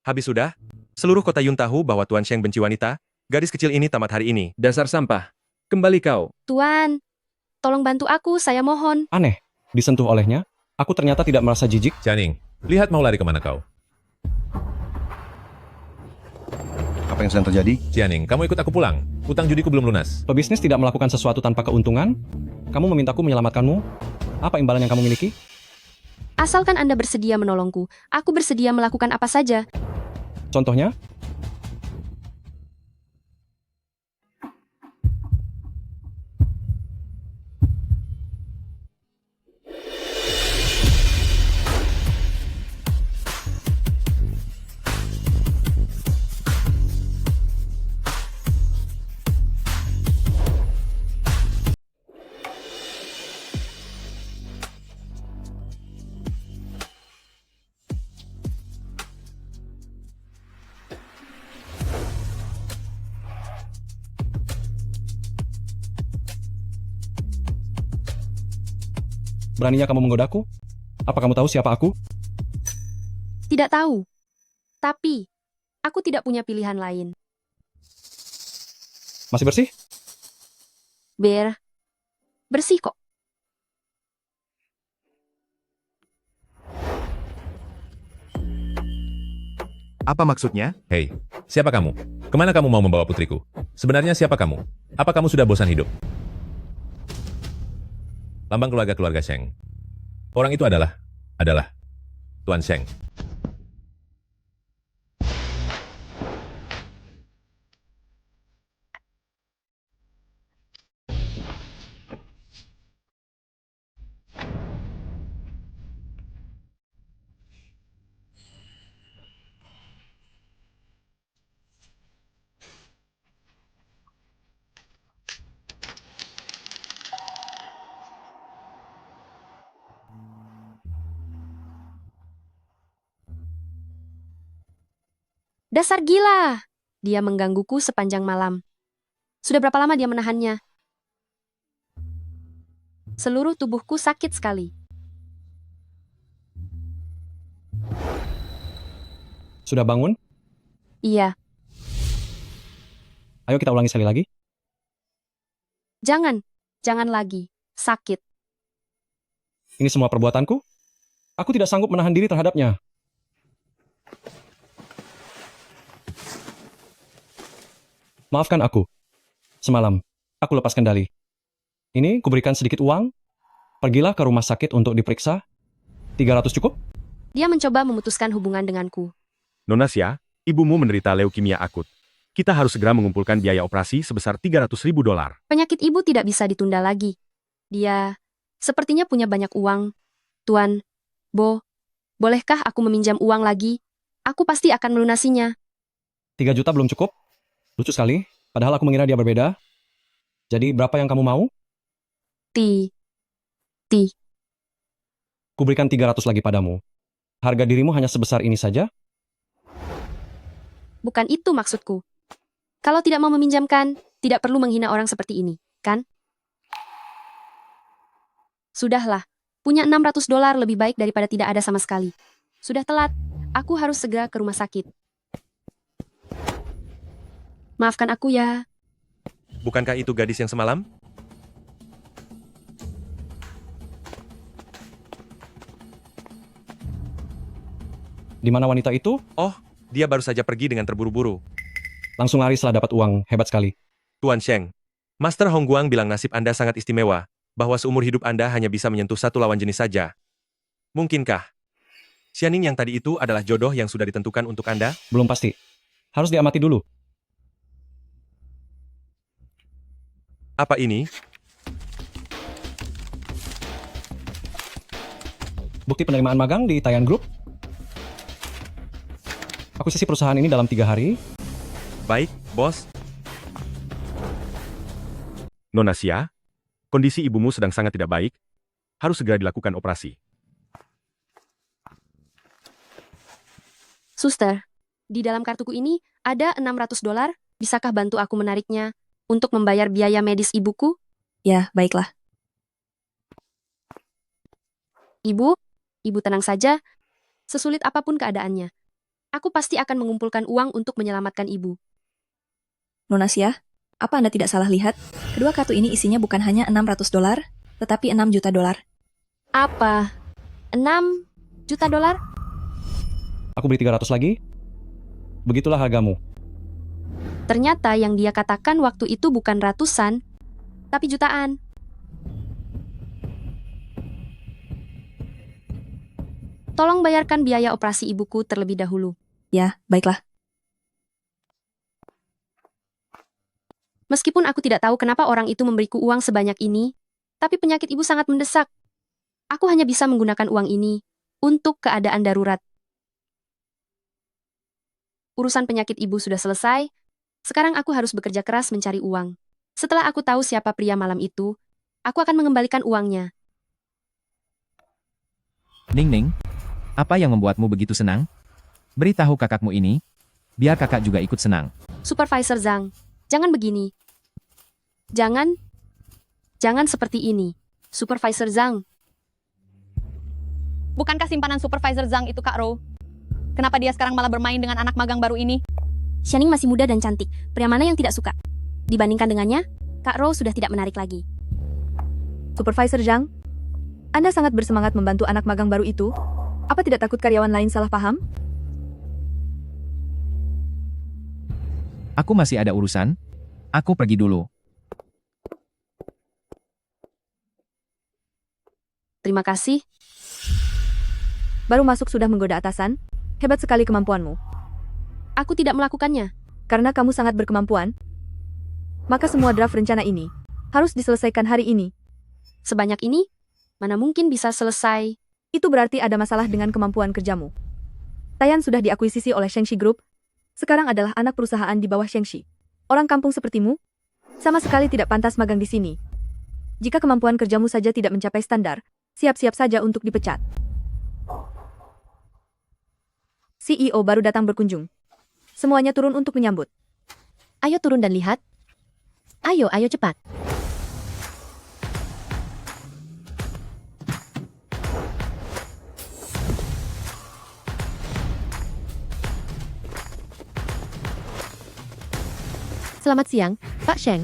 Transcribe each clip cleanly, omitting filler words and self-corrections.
Habis sudah? Seluruh kota Yun tahu bahwa Tuan Sheng benci wanita. Gadis kecil ini tamat hari ini. Dasar sampah. Kembali kau. Tuan, tolong bantu aku, saya mohon. Aneh, disentuh olehnya, aku ternyata tidak merasa jijik. Jianing, lihat mau lari kemana kau? Apa yang sedang terjadi? Jianing, kamu ikut aku pulang. Utang judiku belum lunas. Pebisnis tidak melakukan sesuatu tanpa keuntungan? Kamu memintaku menyelamatkanmu? Apa imbalan yang kamu miliki? Asalkan Anda bersedia menolongku, aku bersedia melakukan apa saja. Contohnya? Beraninya kamu menggodaku? Apa kamu tahu siapa aku? Tidak tahu. Tapi, aku tidak punya pilihan lain. Masih bersih? Bersih kok. Apa maksudnya? Hei, siapa kamu? Kemana kamu mau membawa putriku? Sebenarnya siapa kamu? Apa kamu sudah bosan hidup? Lambang keluarga Sheng. Orang itu adalah Tuan Sheng. Dasar gila! Dia menggangguku sepanjang malam. Sudah berapa lama dia menahannya? Seluruh tubuhku sakit sekali. Sudah bangun? Iya, Ayo kita ulangi sekali lagi. jangan lagi. Sakit. Ini semua perbuatanku? Aku tidak sanggup menahan diri terhadapnya. Maafkan aku. Semalam, aku lepas kendali. Ini kuberikan sedikit uang. Pergilah ke rumah sakit untuk diperiksa. 300 cukup? Dia mencoba memutuskan hubungan denganku. Nona Xia, ibumu menderita leukemia akut. Kita harus segera mengumpulkan biaya operasi sebesar 300.000 dolar. Penyakit ibu tidak bisa ditunda lagi. Dia sepertinya punya banyak uang. Tuan, bolehkah aku meminjam uang lagi? Aku pasti akan melunasinya. 3 juta belum cukup? Lucu sekali, padahal aku mengira dia berbeda. Jadi berapa yang kamu mau? Ti. Kuberikan 300 lagi padamu. Harga dirimu hanya sebesar ini saja? Bukan itu maksudku. Kalau tidak mau meminjamkan, tidak perlu menghina orang seperti ini, kan? Sudahlah, punya 600 dolar lebih baik daripada tidak ada sama sekali. Sudah telat, aku harus segera ke rumah sakit. Maafkan aku ya. Bukankah itu gadis yang semalam? Di mana wanita itu? Oh, dia baru saja pergi dengan terburu-buru. Langsung lari setelah dapat uang, hebat sekali. Tuan Sheng, Master Hong Guang bilang nasib Anda sangat istimewa, bahwa seumur hidup Anda hanya bisa menyentuh satu lawan jenis saja. Mungkinkah Xianing yang tadi itu adalah jodoh yang sudah ditentukan untuk Anda? Belum pasti. Harus diamati dulu. Apa ini? Bukti penerimaan magang di Tayan Group. Akuisisi perusahaan ini dalam 3 hari. Baik, bos. Nona Xia, kondisi ibumu sedang sangat tidak baik. Harus segera dilakukan operasi. Suster, di dalam kartuku ini ada 600 dolar. Bisakah bantu aku menariknya untuk membayar biaya medis ibuku? Ya, baiklah. Ibu tenang saja. Sesulit apapun keadaannya, Aku pasti akan mengumpulkan uang untuk menyelamatkan ibu. Lunasia, apa Anda tidak salah lihat? Kedua kartu ini isinya bukan hanya $600, tetapi $6 juta. Apa? 6 juta dolar? Aku beli 300 lagi. Begitulah hargamu. Ternyata yang dia katakan waktu itu bukan ratusan, tapi jutaan. Tolong bayarkan biaya operasi ibuku terlebih dahulu. Ya, baiklah. Meskipun aku tidak tahu kenapa orang itu memberiku uang sebanyak ini, tapi penyakit ibu sangat mendesak. Aku hanya bisa menggunakan uang ini untuk keadaan darurat. Urusan penyakit ibu sudah selesai, sekarang aku harus bekerja keras mencari uang. Setelah aku tahu siapa pria malam itu, aku akan mengembalikan uangnya. Ning Ning, apa yang membuatmu begitu senang? Beritahu kakakmu ini, biar kakak juga ikut senang. Supervisor Zhang, jangan begini. Jangan seperti ini. Supervisor Zhang, Bukankah simpanan Supervisor Zhang itu Kak Ro? Kenapa dia sekarang malah bermain dengan anak magang baru ini? Xianing masih muda dan cantik. Pria mana yang tidak suka? Dibandingkan dengannya, Kak Ro sudah tidak menarik lagi. Supervisor Zhang, Anda sangat bersemangat membantu anak magang baru itu. Apa tidak takut karyawan lain salah paham? Aku masih ada urusan. Aku pergi dulu. Terima kasih. Baru masuk sudah menggoda atasan? Hebat sekali kemampuanmu. Aku tidak melakukannya. Karena kamu sangat berkemampuan, maka semua draft rencana ini harus diselesaikan hari ini. Sebanyak ini, mana mungkin bisa selesai? Itu berarti ada masalah dengan kemampuan kerjamu. Tayan sudah diakuisisi oleh Shengxi Group, sekarang adalah anak perusahaan di bawah Shengxi. Orang kampung sepertimu, sama sekali tidak pantas magang di sini. Jika kemampuan kerjamu saja tidak mencapai standar, siap-siap saja untuk dipecat. CEO baru datang berkunjung. Semuanya turun untuk menyambut. Ayo turun dan lihat. Ayo cepat. Selamat siang, Pak Sheng.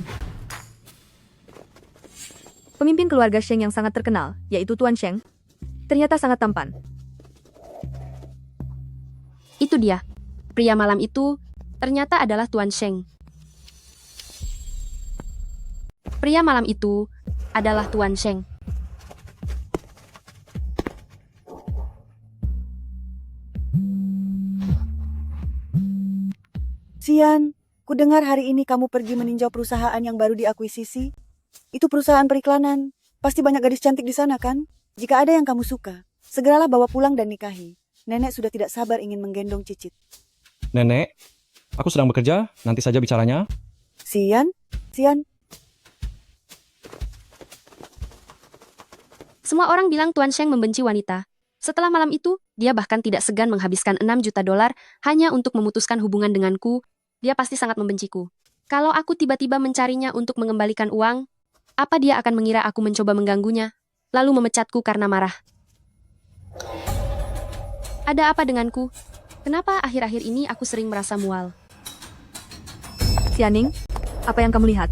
Pemimpin keluarga Sheng yang sangat terkenal, yaitu Tuan Sheng, ternyata sangat tampan. Itu dia. Pria malam itu ternyata adalah Tuan Sheng. Pria malam itu adalah Tuan Sheng. Xian, kudengar hari ini kamu pergi meninjau perusahaan yang baru diakuisisi. Itu perusahaan periklanan. Pasti banyak gadis cantik di sana kan? Jika ada yang kamu suka, segeralah bawa pulang dan nikahi. Nenek sudah tidak sabar ingin menggendong Cicit. Nenek, aku sedang bekerja, nanti saja bicaranya. Xian. Semua orang bilang Tuan Sheng membenci wanita. Setelah malam itu, dia bahkan tidak segan menghabiskan $6 juta hanya untuk memutuskan hubungan denganku. Dia pasti sangat membenciku. Kalau aku tiba-tiba mencarinya untuk mengembalikan uang, apa dia akan mengira aku mencoba mengganggunya, lalu memecatku karena marah? Ada apa denganku? Kenapa akhir-akhir ini aku sering merasa mual? Xianing, apa yang kamu lihat?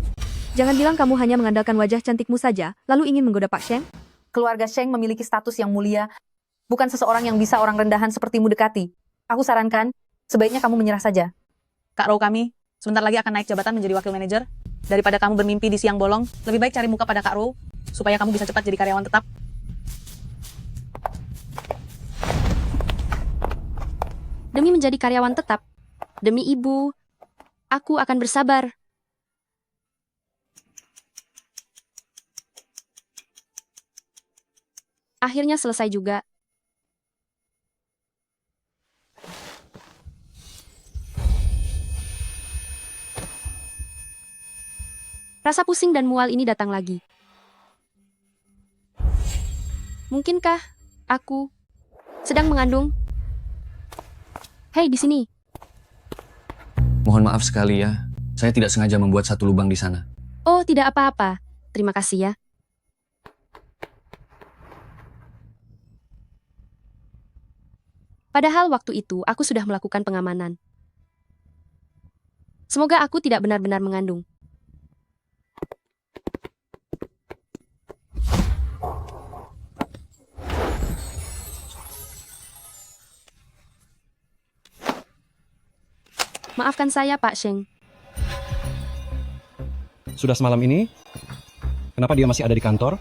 Jangan bilang kamu hanya mengandalkan wajah cantikmu saja, lalu ingin menggoda Pak Sheng. Keluarga Sheng memiliki status yang mulia, bukan seseorang yang bisa orang rendahan sepertimu dekati. Aku sarankan, sebaiknya kamu menyerah saja. Kak Ro kami, sebentar lagi akan naik jabatan menjadi wakil manajer. Daripada kamu bermimpi di siang bolong, lebih baik cari muka pada Kak Ro, supaya kamu bisa cepat jadi karyawan tetap. Demi menjadi karyawan tetap, demi ibu, aku akan bersabar. Akhirnya selesai juga. Rasa pusing dan mual ini datang lagi. Mungkinkah aku sedang mengandung? Hei, di sini. Mohon maaf sekali ya, saya tidak sengaja membuat satu lubang di sana. Oh, tidak apa-apa. Terima kasih ya. Padahal waktu itu aku sudah melakukan pengamanan. Semoga aku tidak benar-benar mengandung. Maafkan saya, Pak Sheng. Sudah semalam ini? Kenapa dia masih ada di kantor?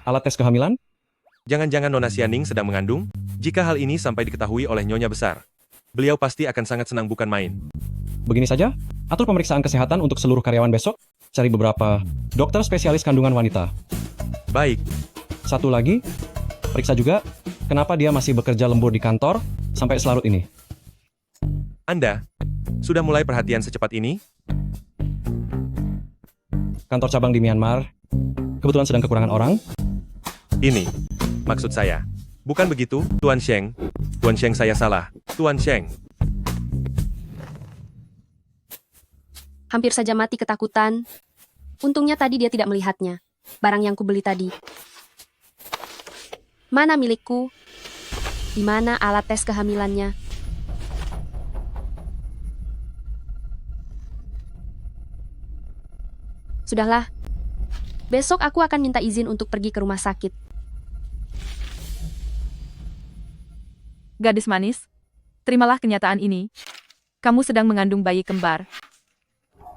Alat tes kehamilan? Jangan-jangan Nona Xianing sedang mengandung? Jika hal ini sampai diketahui oleh Nyonya Besar, beliau pasti akan sangat senang bukan main. Begini saja, atur pemeriksaan kesehatan untuk seluruh karyawan besok. Cari beberapa dokter spesialis kandungan wanita. Baik, Satu lagi, periksa juga kenapa dia masih bekerja lembur di kantor sampai selarut ini. Anda sudah mulai perhatian secepat ini? Kantor cabang di Myanmar kebetulan sedang kekurangan orang. Ini, maksud saya. Bukan begitu, Tuan Sheng. Tuan Sheng, saya salah. Tuan Sheng. Hampir saja mati ketakutan. Untungnya tadi dia tidak melihatnya. Barang yang kubeli tadi. Mana milikku? Di mana alat tes kehamilannya? Sudahlah. Besok aku akan minta izin untuk pergi ke rumah sakit. Gadis manis, terimalah kenyataan ini. Kamu sedang mengandung bayi kembar.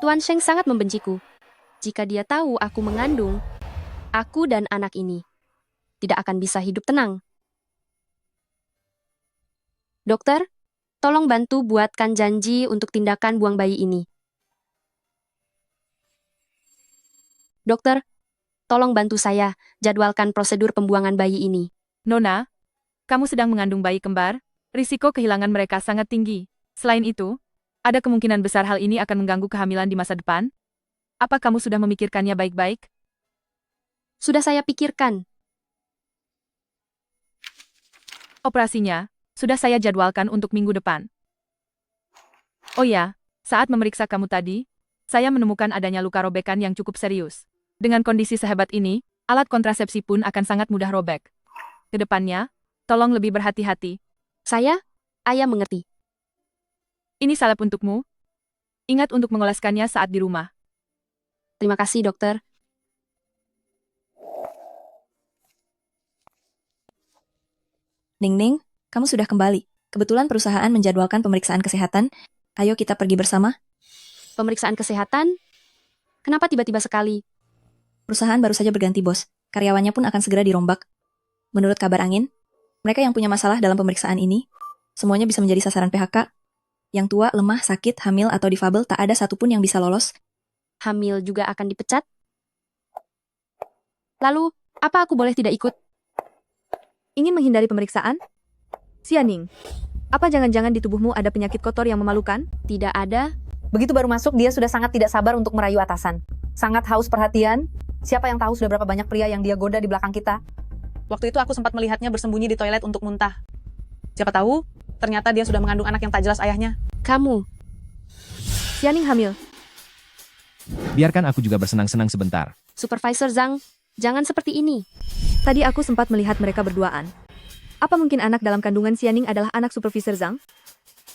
Tuan Sheng sangat membenciku. Jika dia tahu aku mengandung, aku dan anak ini tidak akan bisa hidup tenang. Dokter, tolong bantu buatkan janji untuk tindakan buang bayi ini. Dokter, tolong bantu saya jadwalkan prosedur pembuangan bayi ini. Nona, kamu sedang mengandung bayi kembar. Risiko kehilangan mereka sangat tinggi. Selain itu, ada kemungkinan besar hal ini akan mengganggu kehamilan di masa depan. Apa kamu sudah memikirkannya baik-baik? Sudah saya pikirkan. Operasinya sudah saya jadwalkan untuk minggu depan. Oh ya, saat memeriksa kamu tadi, saya menemukan adanya luka robekan yang cukup serius. Dengan kondisi sehebat ini, alat kontrasepsi pun akan sangat mudah robek. Kedepannya, tolong lebih berhati-hati. Ayah mengerti. Ini salep untukmu. Ingat untuk mengoleskannya saat di rumah. Terima kasih, dokter. Ning-Ning, kamu sudah kembali. Kebetulan perusahaan menjadwalkan pemeriksaan kesehatan. Ayo kita pergi bersama. Pemeriksaan kesehatan? Kenapa tiba-tiba sekali? Perusahaan baru saja berganti bos. Karyawannya pun akan segera dirombak. Menurut kabar angin, mereka yang punya masalah dalam pemeriksaan ini, semuanya bisa menjadi sasaran PHK. Yang tua, lemah, sakit, hamil, atau difabel, tak ada satupun yang bisa lolos. Hamil juga akan dipecat? Lalu, apa aku boleh tidak ikut? Ingin menghindari pemeriksaan? Xianing, apa jangan-jangan di tubuhmu ada penyakit kotor yang memalukan? Tidak ada. Begitu baru masuk, dia sudah sangat tidak sabar untuk merayu atasan. Sangat haus perhatian. Siapa yang tahu sudah berapa banyak pria yang dia goda di belakang kita? Waktu itu aku sempat melihatnya bersembunyi di toilet untuk muntah. Siapa tahu, ternyata dia sudah mengandung anak yang tak jelas ayahnya. Kamu. Xianing hamil. Biarkan aku juga bersenang-senang sebentar. Supervisor Zhang, jangan seperti ini. Tadi aku sempat melihat mereka berduaan. Apa mungkin anak dalam kandungan Xianing adalah anak Supervisor Zhang?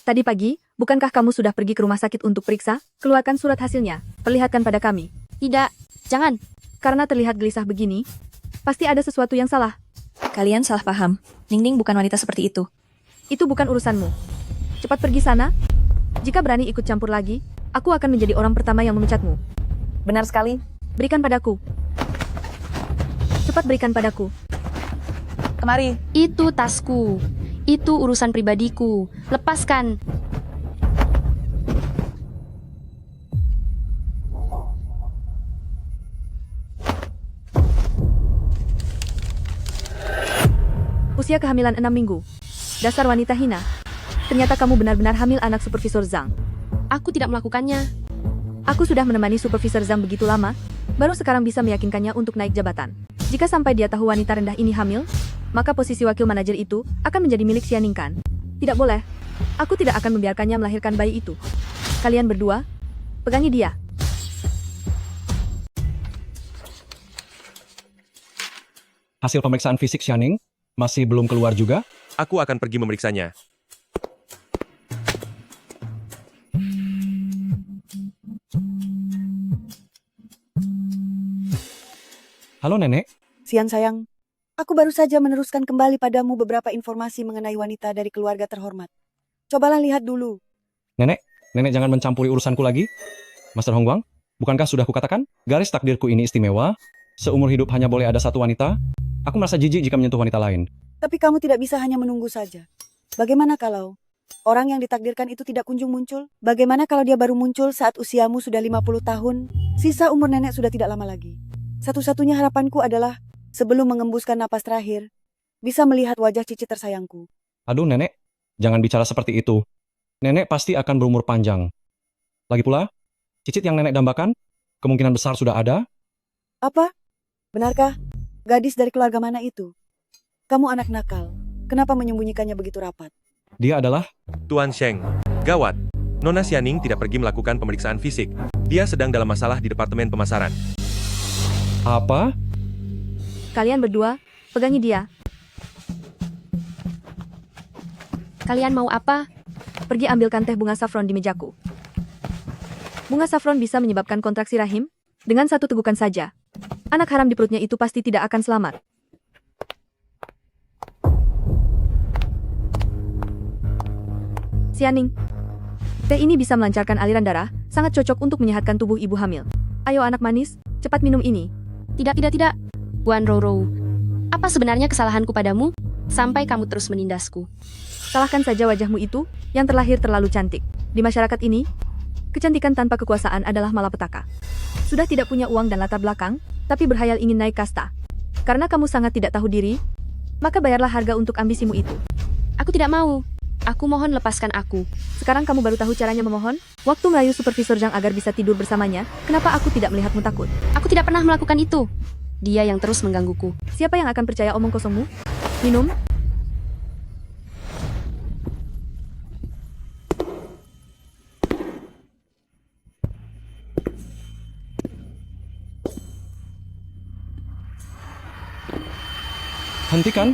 Tadi pagi, bukankah kamu sudah pergi ke rumah sakit untuk periksa? Keluarkan surat hasilnya. Perlihatkan pada kami. Tidak, jangan. Karena terlihat gelisah begini, pasti ada sesuatu yang salah. Kalian salah paham. Ning-Ning bukan wanita seperti itu. Itu bukan urusanmu. Cepat pergi sana. Jika berani ikut campur lagi, aku akan menjadi orang pertama yang memecatmu. Benar sekali. Berikan padaku. Cepat berikan padaku. Kemari. Itu tasku. Itu urusan pribadiku. Lepaskan. Usia kehamilan 6 minggu. Dasar wanita hina. Ternyata kamu benar-benar hamil anak Supervisor Zhang. Aku tidak melakukannya. Aku sudah menemani Supervisor Zhang begitu lama, baru sekarang bisa meyakinkannya untuk naik jabatan. Jika sampai dia tahu wanita rendah ini hamil, maka posisi wakil manajer itu akan menjadi milik Xianing kan? Tidak boleh. Aku tidak akan membiarkannya melahirkan bayi itu. Kalian berdua, pegangi dia. Hasil pemeriksaan fisik Xianing masih belum keluar juga. Aku akan pergi memeriksanya. Halo Nenek, Sian sayang, aku baru saja meneruskan kembali padamu beberapa informasi mengenai wanita dari keluarga terhormat. Cobalah lihat dulu. Nenek jangan mencampuri urusanku lagi. Master Hongguang, bukankah sudah kukatakan, garis takdirku ini istimewa, seumur hidup hanya boleh ada satu wanita? Aku merasa jijik jika menyentuh wanita lain. Tapi kamu tidak bisa hanya menunggu saja. Bagaimana kalau orang yang ditakdirkan itu tidak kunjung muncul? Bagaimana kalau dia baru muncul saat usiamu sudah 50 tahun? Sisa umur nenek sudah tidak lama lagi. Satu-satunya harapanku adalah, sebelum mengembuskan napas terakhir, bisa melihat wajah Cici tersayangku. Aduh Nenek, jangan bicara seperti itu. Nenek pasti akan berumur panjang. Lagi pula, cicit yang Nenek dambakan, kemungkinan besar sudah ada. Apa? Benarkah? Gadis dari keluarga mana itu? Kamu anak nakal. Kenapa menyembunyikannya begitu rapat? Dia adalah... Tuan Sheng, gawat. Nona Xianing tidak pergi melakukan pemeriksaan fisik. Dia sedang dalam masalah di departemen pemasaran. Apa? Kalian berdua, pegangi dia. Kalian mau apa? Pergi ambilkan teh bunga saffron di mejaku. Bunga saffron bisa menyebabkan kontraksi rahim. Dengan satu tegukan saja, anak haram di perutnya itu pasti tidak akan selamat. Xianing, teh ini bisa melancarkan aliran darah, sangat cocok untuk menyehatkan tubuh ibu hamil. Ayo anak manis, cepat minum ini. Tidak. Buan Roro, apa sebenarnya kesalahanku padamu? Sampai kamu terus menindasku. Salahkan saja wajahmu itu, yang terlahir terlalu cantik. Di masyarakat ini, kecantikan tanpa kekuasaan adalah malapetaka. Sudah tidak punya uang dan latar belakang, tapi berhayal ingin naik kasta. Karena kamu sangat tidak tahu diri, maka bayarlah harga untuk ambisimu itu. Aku tidak mau. Aku mohon lepaskan aku. Sekarang kamu baru tahu caranya memohon? Waktu merayu supervisor Zhang agar bisa tidur bersamanya, kenapa aku tidak melihatmu takut? Aku tidak pernah melakukan itu. Dia yang terus menggangguku. Siapa yang akan percaya omong kosongmu? Minum? Hentikan.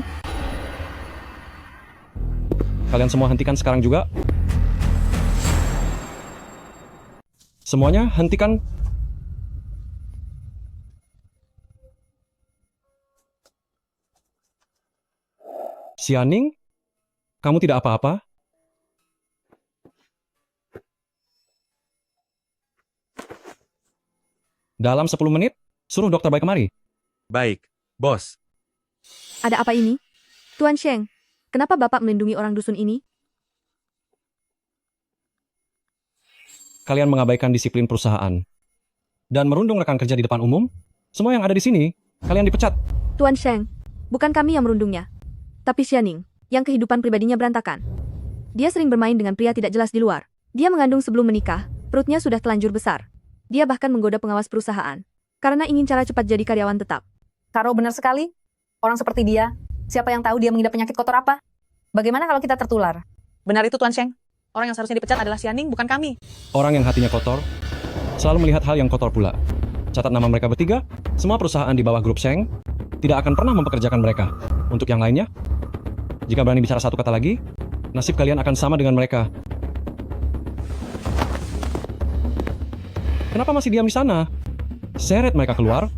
Kalian semua hentikan sekarang juga. Semuanya hentikan. Xianing, kamu tidak apa-apa? Dalam 10 menit, suruh dokter baik kemari. Baik, bos. Ada apa ini? Tuan Sheng, kenapa Bapak melindungi orang dusun ini? Kalian mengabaikan disiplin perusahaan. Dan merundung rekan kerja di depan umum. Semua yang ada di sini, kalian dipecat. Tuan Sheng, bukan kami yang merundungnya. Tapi Xianing, yang kehidupan pribadinya berantakan. Dia sering bermain dengan pria tidak jelas di luar. Dia mengandung sebelum menikah, perutnya sudah telanjur besar. Dia bahkan menggoda pengawas perusahaan. Karena ingin cara cepat jadi karyawan tetap. Karo benar sekali. Orang seperti dia, siapa yang tahu dia mengidap penyakit kotor apa? Bagaimana kalau kita tertular? Benar itu Tuan Sheng. Orang yang seharusnya dipecat adalah Xianing, bukan kami. Orang yang hatinya kotor, selalu melihat hal yang kotor pula. Catat nama mereka bertiga, semua perusahaan di bawah grup Sheng tidak akan pernah mempekerjakan mereka. Untuk yang lainnya, jika berani bicara satu kata lagi, nasib kalian akan sama dengan mereka. Kenapa masih diam di sana? Seret mereka keluar.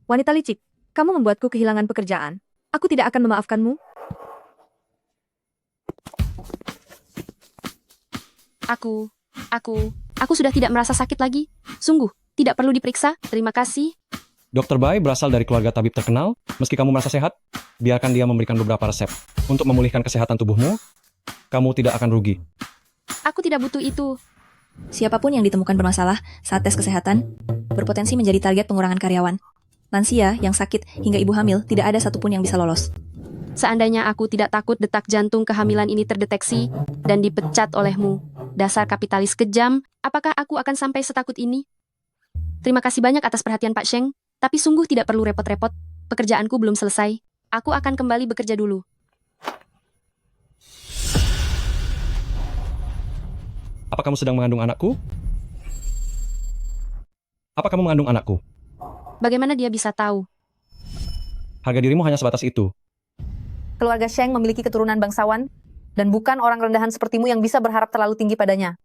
Wanita licik, kamu membuatku kehilangan pekerjaan. Aku tidak akan memaafkanmu. Aku sudah tidak merasa sakit lagi. Sungguh, tidak perlu diperiksa. Terima kasih. Dr. Bai berasal dari keluarga tabib terkenal. Meski kamu merasa sehat, biarkan dia memberikan beberapa resep. Untuk memulihkan kesehatan tubuhmu, kamu tidak akan rugi. Aku tidak butuh itu. Siapapun yang ditemukan bermasalah saat tes kesehatan, berpotensi menjadi target pengurangan karyawan. Lansia, yang sakit, hingga ibu hamil, tidak ada satupun yang bisa lolos. Seandainya aku tidak takut detak jantung kehamilan ini terdeteksi dan dipecat olehmu, dasar kapitalis kejam, apakah aku akan sampai setakut ini? Terima kasih banyak atas perhatian Pak Sheng, tapi sungguh tidak perlu repot-repot. Pekerjaanku belum selesai. Aku akan kembali bekerja dulu. Apa kamu sedang mengandung anakku? Apa kamu mengandung anakku? Bagaimana dia bisa tahu? Harga dirimu hanya sebatas itu. Keluarga Sheng memiliki keturunan bangsawan, dan bukan orang rendahan sepertimu yang bisa berharap terlalu tinggi padanya.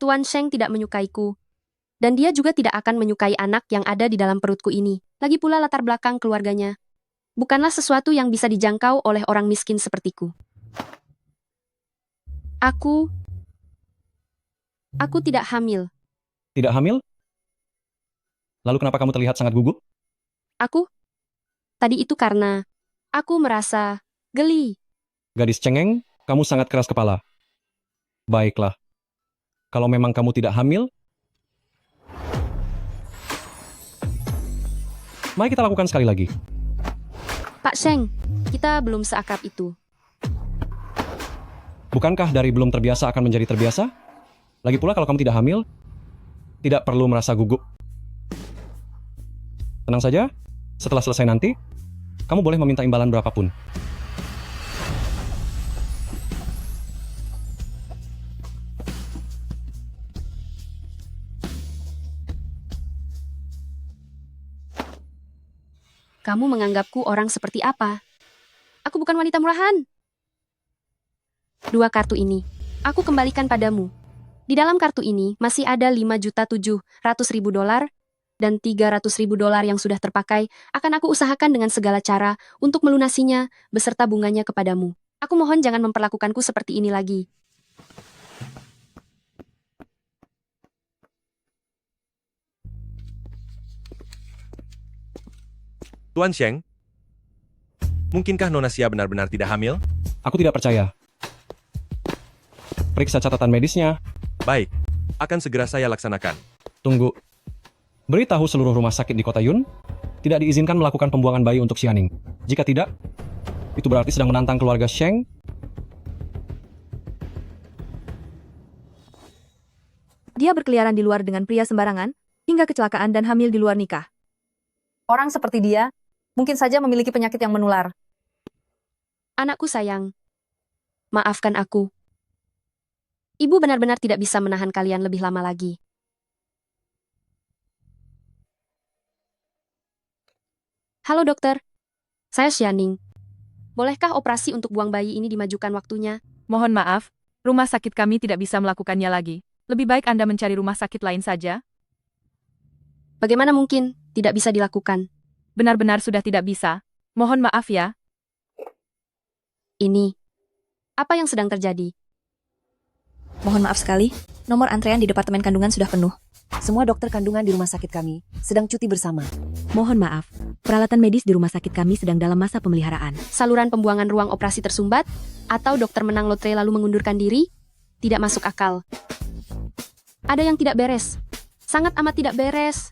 Tuan Sheng tidak menyukaiku. Dan dia juga tidak akan menyukai anak yang ada di dalam perutku ini. Lagi pula latar belakang keluarganya bukanlah sesuatu yang bisa dijangkau oleh orang miskin sepertiku. Aku tidak hamil. Tidak hamil? Lalu kenapa kamu terlihat sangat gugup? Tadi itu karena aku merasa geli. Gadis cengeng, kamu sangat keras kepala. Baiklah. Kalau memang kamu tidak hamil, mari kita lakukan sekali lagi. Pak Sheng, kita belum seakrab itu. Bukankah dari belum terbiasa akan menjadi terbiasa? Lagi pula kalau kamu tidak hamil, tidak perlu merasa gugup. Tenang saja, setelah selesai nanti, kamu boleh meminta imbalan berapapun. Kamu menganggapku orang seperti apa? Aku bukan wanita murahan. 2 kartu ini, aku kembalikan padamu. Di dalam kartu ini masih ada $5.700.000 dan $300.000 yang sudah terpakai. Akan aku usahakan dengan segala cara untuk melunasinya beserta bunganya kepadamu. Aku mohon jangan memperlakukanku seperti ini lagi. Tuan Sheng, mungkinkah Nona Xia benar-benar tidak hamil? Aku tidak percaya. Periksa catatan medisnya. Baik, akan segera saya laksanakan. Tunggu. Beritahu seluruh rumah sakit di kota Yun, tidak diizinkan melakukan pembuangan bayi untuk Xianing. Jika tidak, itu berarti sedang menantang keluarga Sheng. Dia berkeliaran di luar dengan pria sembarangan, hingga kecelakaan dan hamil di luar nikah. Orang seperti dia mungkin saja memiliki penyakit yang menular. Anakku sayang, maafkan aku. Ibu benar-benar tidak bisa menahan kalian lebih lama lagi. Halo dokter, saya Xianing. Bolehkah operasi untuk buang bayi ini dimajukan waktunya? Mohon maaf, rumah sakit kami tidak bisa melakukannya lagi. Lebih baik Anda mencari rumah sakit lain saja. Bagaimana mungkin tidak bisa dilakukan? Benar-benar sudah tidak bisa. Mohon maaf ya. Ini, apa yang sedang terjadi? Mohon maaf sekali, nomor antrean di departemen kandungan sudah penuh. Semua dokter kandungan di rumah sakit kami sedang cuti bersama. Mohon maaf, peralatan medis di rumah sakit kami sedang dalam masa pemeliharaan. Saluran pembuangan ruang operasi tersumbat? Atau dokter menang lotre lalu mengundurkan diri? Tidak masuk akal. Ada yang tidak beres. Sangat amat tidak beres.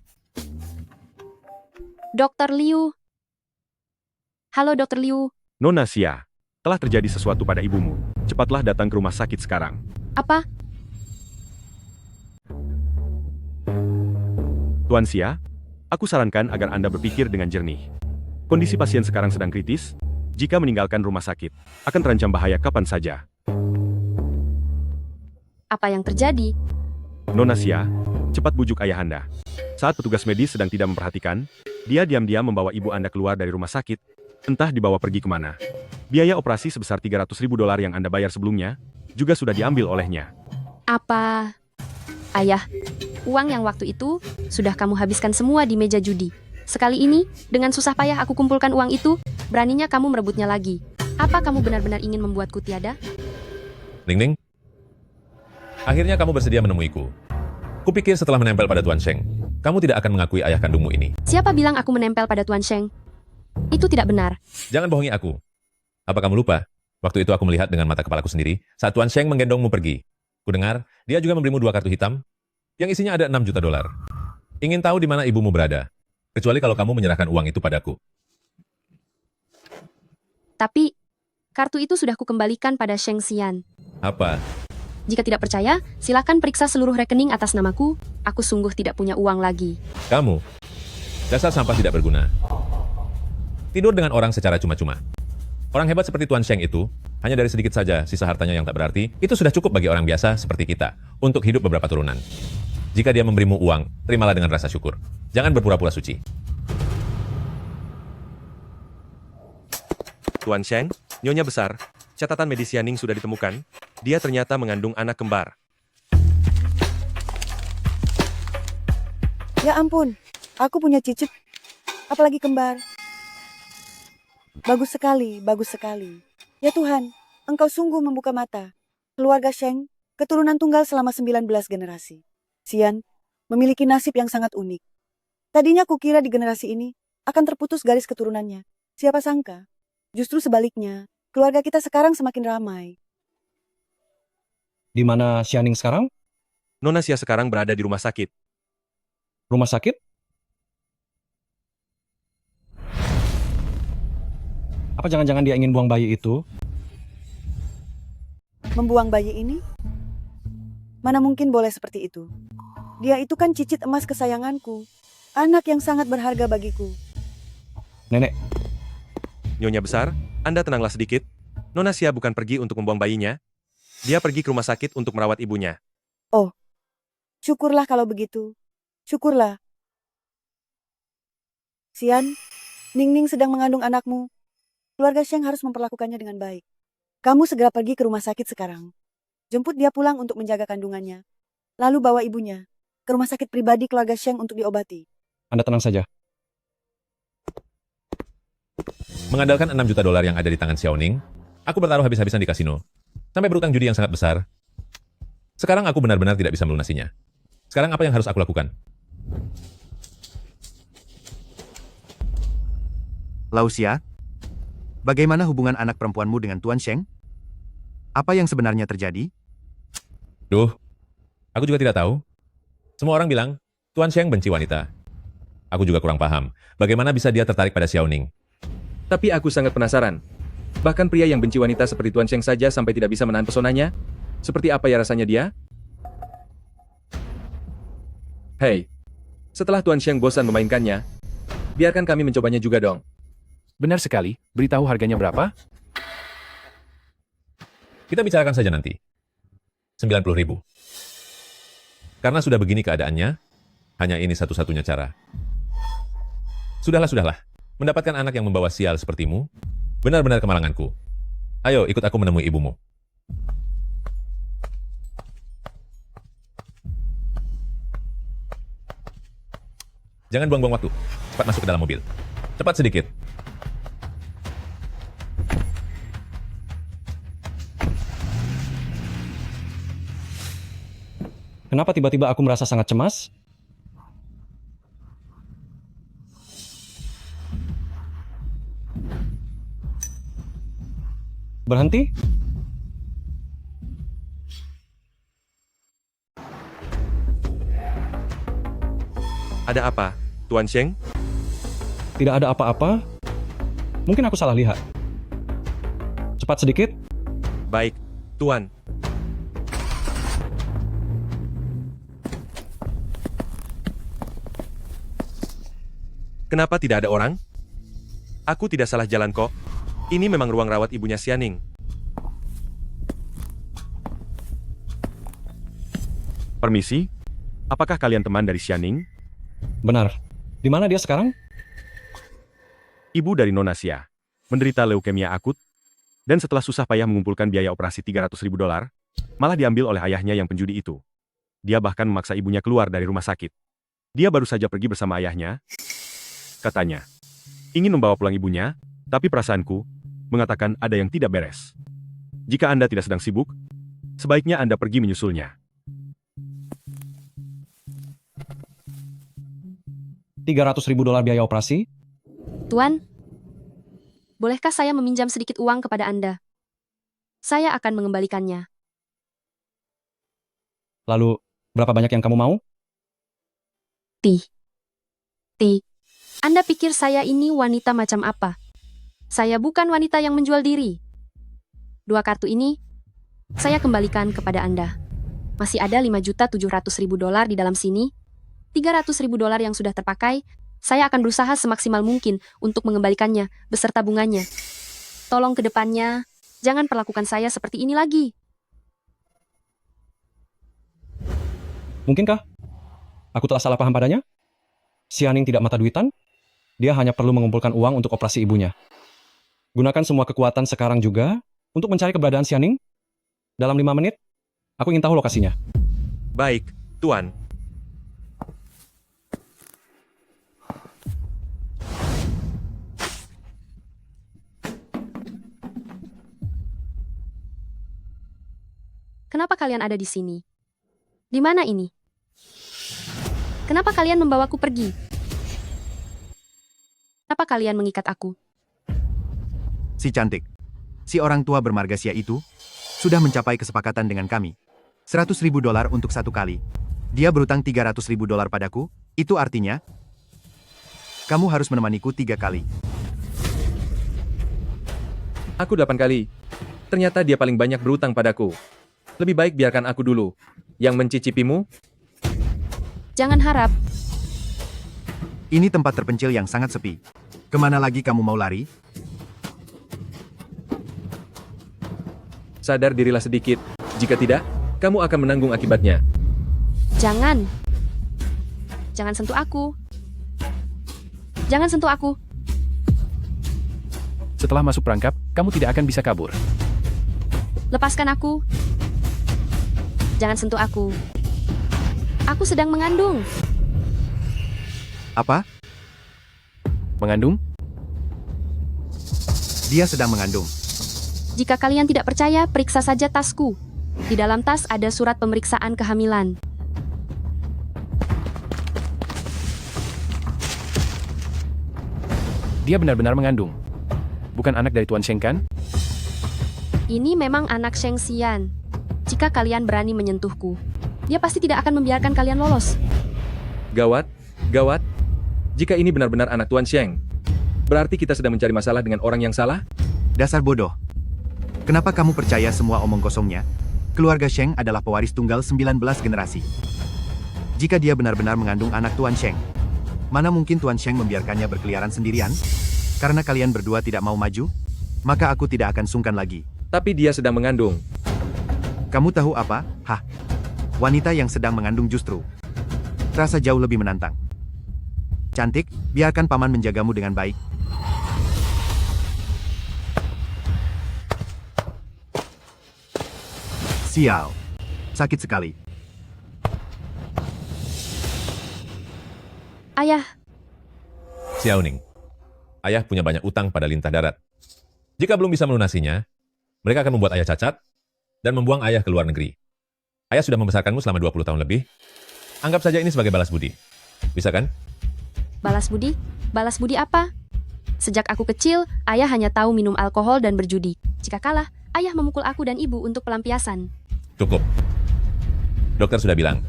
Dokter Liu. Halo Dokter Liu. Nona Xia, telah terjadi sesuatu pada ibumu. Cepatlah datang ke rumah sakit sekarang. Apa? Tuan Xia, aku sarankan agar Anda berpikir dengan jernih. Kondisi pasien sekarang sedang kritis. Jika meninggalkan rumah sakit, akan terancam bahaya kapan saja. Apa yang terjadi? Nona Xia, cepat bujuk ayah Anda. Saat petugas medis sedang tidak memperhatikan, dia diam-diam membawa ibu Anda keluar dari rumah sakit, entah dibawa pergi kemana. Biaya operasi sebesar $300.000 yang Anda bayar sebelumnya, juga sudah diambil olehnya. Apa? Ayah, uang yang waktu itu, sudah kamu habiskan semua di meja judi. Sekali ini, dengan susah payah aku kumpulkan uang itu, beraninya kamu merebutnya lagi. Apa kamu benar-benar ingin membuatku tiada? Ning Ning, akhirnya kamu bersedia menemuiku. Kupikir setelah menempel pada Tuan Sheng, kamu tidak akan mengakui ayah kandungmu ini. Siapa bilang aku menempel pada Tuan Sheng? Itu tidak benar. Jangan bohongi aku. Apa kamu lupa? Waktu itu aku melihat dengan mata kepalaku sendiri saat Tuan Sheng menggendongmu pergi. Kudengar, dia juga memberimu 2 kartu hitam yang isinya ada $6 juta. Ingin tahu di mana ibumu berada? Kecuali kalau kamu menyerahkan uang itu padaku. Tapi, kartu itu sudah kukembalikan pada Sheng Xian. Apa? Jika tidak percaya, silakan periksa seluruh rekening atas namaku. Aku sungguh tidak punya uang lagi. Kamu, dasar sampah tidak berguna. Tidur dengan orang secara cuma-cuma. Orang hebat seperti Tuan Sheng itu, hanya dari sedikit saja sisa hartanya yang tak berarti, itu sudah cukup bagi orang biasa seperti kita, untuk hidup beberapa turunan. Jika dia memberimu uang, terimalah dengan rasa syukur. Jangan berpura-pura suci. Tuan Sheng, Nyonya besar, catatan medis Xianing sudah ditemukan. Dia ternyata mengandung anak kembar. Ya ampun, aku punya cicit. Apalagi kembar. Bagus sekali, bagus sekali. Ya Tuhan, Engkau sungguh membuka mata. Keluarga Sheng, keturunan tunggal selama 19 generasi. Xian, memiliki nasib yang sangat unik. Tadinya kukira di generasi ini akan terputus garis keturunannya. Siapa sangka? Justru sebaliknya, keluarga kita sekarang semakin ramai. Di mana Xianing sekarang? Nona Xia sekarang berada di rumah sakit. Rumah sakit? Apa jangan-jangan dia ingin buang bayi itu? Membuang bayi ini? Mana mungkin boleh seperti itu? Dia itu kan cicit emas kesayanganku. Anak yang sangat berharga bagiku. Nenek, Nyonya besar, Anda tenanglah sedikit. Nona Xia bukan pergi untuk membuang bayinya. Dia pergi ke rumah sakit untuk merawat ibunya. Oh, syukurlah kalau begitu. Syukurlah. Xian, Ningning sedang mengandung anakmu. Keluarga Sheng harus memperlakukannya dengan baik. Kamu segera pergi ke rumah sakit sekarang. Jemput dia pulang untuk menjaga kandungannya. Lalu bawa ibunya ke rumah sakit pribadi keluarga Sheng untuk diobati. Anda tenang saja. Mengandalkan 6 juta dolar yang ada di tangan Xiaoning, aku bertaruh habis-habisan di kasino. Sampai berutang judi yang sangat besar. Sekarang aku benar-benar tidak bisa melunasinya. Sekarang apa yang harus aku lakukan? Lausia, bagaimana hubungan anak perempuanmu dengan Tuan Sheng? Apa yang sebenarnya terjadi? Duh, aku juga tidak tahu. Semua orang bilang, Tuan Sheng benci wanita. Aku juga kurang paham, bagaimana bisa dia tertarik pada Xiaoning. Tapi aku sangat penasaran. Bahkan pria yang benci wanita seperti Tuan Sheng saja sampai tidak bisa menahan pesonanya. Seperti apa ya rasanya dia? Hei, setelah Tuan Sheng bosan memainkannya, biarkan kami mencobanya juga dong. Benar sekali, beritahu harganya berapa? Kita bicarakan saja nanti. 90.000. Karena sudah begini keadaannya, hanya ini satu-satunya cara. Sudahlah. Mendapatkan anak yang membawa sial sepertimu, benar-benar kemalanganku. Ayo, ikut aku menemui ibumu. Jangan buang-buang waktu. Cepat masuk ke dalam mobil. Cepat sedikit. Kenapa tiba-tiba aku merasa sangat cemas? Berhenti? Ada apa, Tuan Sheng? Tidak ada apa-apa. Mungkin aku salah lihat. Cepat sedikit. Baik, Tuan. Kenapa tidak ada orang? Aku tidak salah jalan kok. Ini memang ruang rawat ibunya Xianing. Permisi, apakah kalian teman dari Xianing? Benar. Di mana dia sekarang? Ibu dari Nona Xia, menderita leukemia akut, dan setelah susah payah mengumpulkan biaya operasi 300.000 dolar, malah diambil oleh ayahnya yang penjudi itu. Dia bahkan memaksa ibunya keluar dari rumah sakit. Dia baru saja pergi bersama ayahnya. Katanya, ingin membawa pulang ibunya, tapi perasaanku mengatakan ada yang tidak beres. Jika Anda tidak sedang sibuk, sebaiknya Anda pergi menyusulnya. 300.000 dolar biaya operasi? Tuan, bolehkah saya meminjam sedikit uang kepada Anda? Saya akan mengembalikannya. Lalu, berapa banyak yang kamu mau? Anda pikir saya ini wanita macam apa? Saya bukan wanita yang menjual diri. 2 kartu ini, saya kembalikan kepada Anda. Masih ada 5.700.000 dolar di dalam sini. 300.000 dolar yang sudah terpakai, saya akan berusaha semaksimal mungkin untuk mengembalikannya beserta bunganya. Tolong ke depannya, jangan perlakukan saya seperti ini lagi. Mungkinkah Aku telah salah paham padanya? Xianing tidak mata duitan? Dia hanya perlu mengumpulkan uang untuk operasi ibunya. Gunakan semua kekuatan sekarang juga untuk mencari keberadaan Xianing. Dalam 5 menit, aku ingin tahu lokasinya. Baik, Tuan. Kenapa kalian ada di sini? Di mana ini? Kenapa kalian membawaku pergi? Kenapa kalian mengikat aku? Si cantik. Si orang tua bermarga Xia itu sudah mencapai kesepakatan dengan kami. $100.000 untuk 1 kali. Dia berutang $300.000 padaku. Itu artinya kamu harus menemaniku 3 kali. Aku 8 kali. Ternyata dia paling banyak berutang padaku. Lebih baik biarkan aku dulu. Yang mencicipimu? Jangan harap. Ini tempat terpencil yang sangat sepi. Kemana lagi kamu mau lari? Sadar dirilah sedikit. Jika tidak, kamu akan menanggung akibatnya. Jangan. Jangan sentuh aku. Jangan sentuh aku. Setelah masuk perangkap, kamu tidak akan bisa kabur. Lepaskan aku. Jangan sentuh aku. Aku sedang mengandung. Apa? Mengandung? Dia sedang mengandung. Jika kalian tidak percaya, periksa saja tasku. Di dalam tas ada surat pemeriksaan kehamilan. Dia benar-benar mengandung. Bukan anak dari Tuan Sheng kan? Ini memang anak Sheng Xian. Jika kalian berani menyentuhku, dia pasti tidak akan membiarkan kalian lolos. Gawat, gawat. Jika ini benar-benar anak Tuan Sheng, berarti kita sedang mencari masalah dengan orang yang salah? Dasar bodoh. Kenapa kamu percaya semua omong kosongnya? Keluarga Sheng adalah pewaris tunggal 19 generasi. Jika dia benar-benar mengandung anak Tuan Sheng, mana mungkin Tuan Sheng membiarkannya berkeliaran sendirian? Karena kalian berdua tidak mau maju, maka aku tidak akan sungkan lagi. Tapi dia sedang mengandung. Kamu tahu apa? Hah? Wanita yang sedang mengandung justru terasa jauh lebih menantang. Cantik, biarkan paman menjagamu dengan baik. Sial. Sakit sekali. Ayah, Xiaoning, ayah punya banyak utang pada lintah darat. Jika belum bisa melunasinya, mereka akan membuat ayah cacat dan membuang ayah ke luar negeri. Ayah sudah membesarkanmu selama 20 tahun lebih. Anggap saja ini sebagai balas budi. Bisa kan? balas budi? Balas budi apa? Sejak aku kecil, ayah hanya tahu minum alkohol dan berjudi. Jika kalah, ayah memukul aku dan ibu untuk pelampiasan. Cukup. Dokter sudah bilang,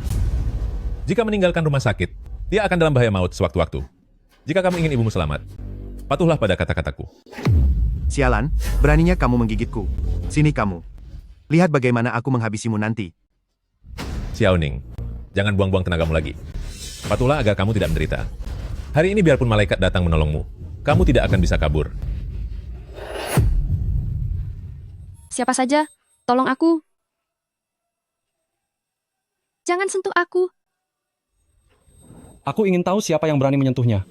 jika meninggalkan rumah sakit, dia akan dalam bahaya maut sewaktu-waktu. Jika kamu ingin ibumu selamat, patuhlah pada kata-kataku. Sialan, beraninya kamu menggigitku. Sini kamu. Lihat bagaimana aku menghabisimu nanti. Xiaoning, jangan buang-buang tenagamu lagi. Patuhlah agar kamu tidak menderita. Hari ini biarpun malaikat datang menolongmu, kamu tidak akan bisa kabur. Siapa saja, tolong aku. Jangan sentuh aku. Aku ingin tahu siapa yang berani menyentuhnya.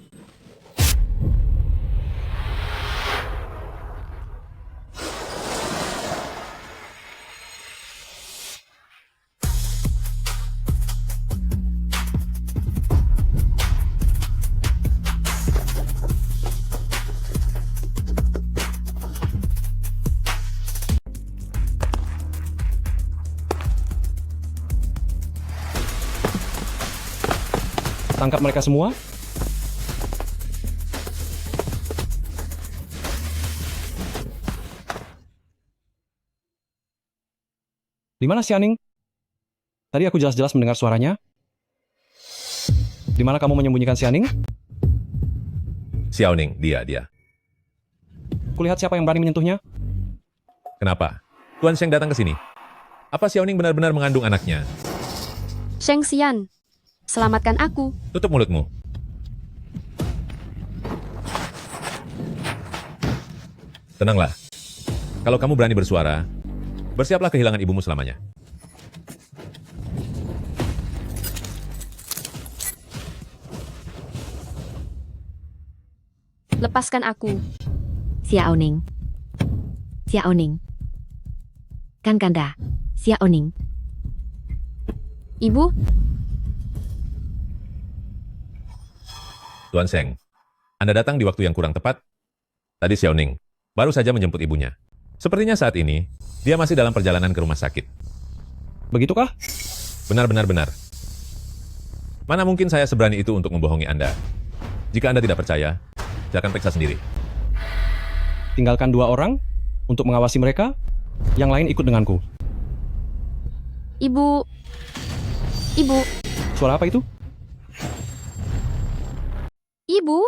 Tangkap mereka semua. Di mana Xianing? Tadi aku jelas-jelas mendengar suaranya. Di mana kamu menyembunyikan Xianing? Xiaoning, dia. Kulihat siapa yang berani menyentuhnya. Kenapa? Tuan Sheng datang ke sini. Apa Xiaoning benar-benar mengandung anaknya? Sheng Xian, selamatkan aku. Tutup mulutmu. Tenanglah. Kalau kamu berani bersuara, bersiaplah kehilangan ibumu selamanya. Lepaskan aku. Xiaoning. Xiaoning. Kan Kanda. Xiaoning. Ibu, Tuan Sheng, Anda datang di waktu yang kurang tepat. Tadi Xiaoning baru saja menjemput ibunya. Sepertinya saat ini, dia masih dalam perjalanan ke rumah sakit. Begitukah? Benar. Mana mungkin saya seberani itu untuk membohongi Anda? Jika Anda tidak percaya, silakan periksa sendiri. Tinggalkan 2 orang untuk mengawasi mereka, yang lain ikut denganku. Ibu. Suara apa itu? Ibu.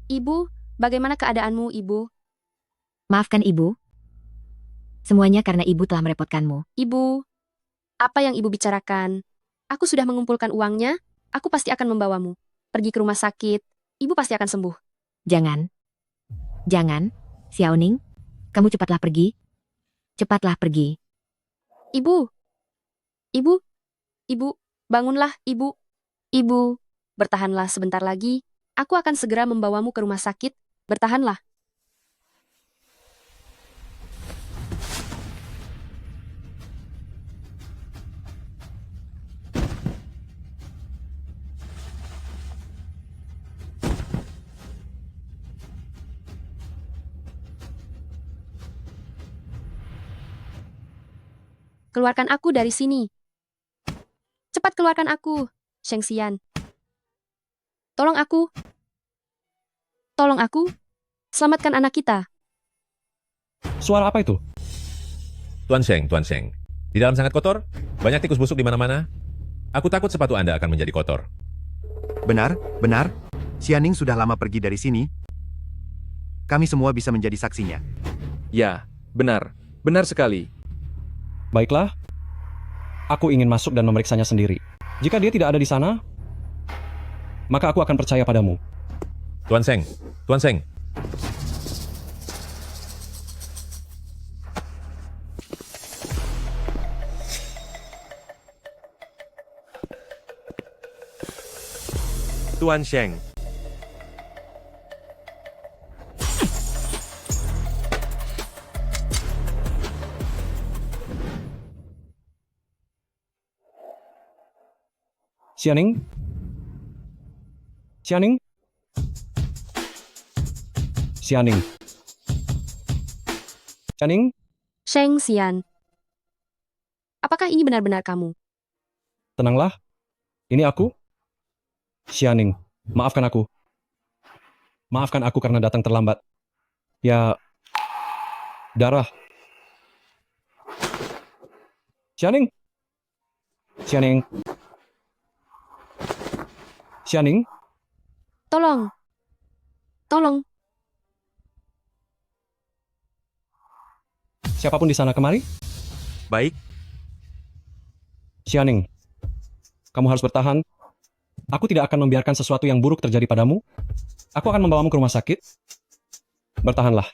Ibu, bagaimana keadaanmu, Ibu? Maafkan Ibu. Semuanya karena Ibu telah merepotkanmu. Ibu, apa yang Ibu bicarakan? Aku sudah mengumpulkan uangnya, aku pasti akan membawamu. Pergi ke rumah sakit, Ibu pasti akan sembuh. Jangan. Xiaoning, kamu cepatlah pergi. Ibu, bangunlah, Ibu. Ibu, bertahanlah sebentar lagi. Aku akan segera membawamu ke rumah sakit. Bertahanlah. Keluarkan aku dari sini. Cepat keluarkan aku, Sheng Xian. Tolong aku. Selamatkan anak kita. Suara apa itu? Tuan Sheng. Di dalam sangat kotor, banyak tikus busuk di mana-mana. Aku takut sepatu Anda akan menjadi kotor. Benar. Xiaoning sudah lama pergi dari sini. Kami semua bisa menjadi saksinya. Ya, benar sekali. Baiklah. Aku ingin masuk dan memeriksanya sendiri. Jika dia tidak ada di sana, maka aku akan percaya padamu. Tuan Sheng. Tuan Sheng. Xiaoning? Sheng Xian. Apakah ini benar-benar kamu? Tenanglah. Ini aku. Xiaoning, maafkan aku. Maafkan aku karena datang terlambat. Ya, darah. Xiaoning. Tolong. Siapapun di sana kemari. Baik. Xiaoning, kamu harus bertahan. Aku tidak akan membiarkan sesuatu yang buruk terjadi padamu. Aku akan membawamu ke rumah sakit. Bertahanlah.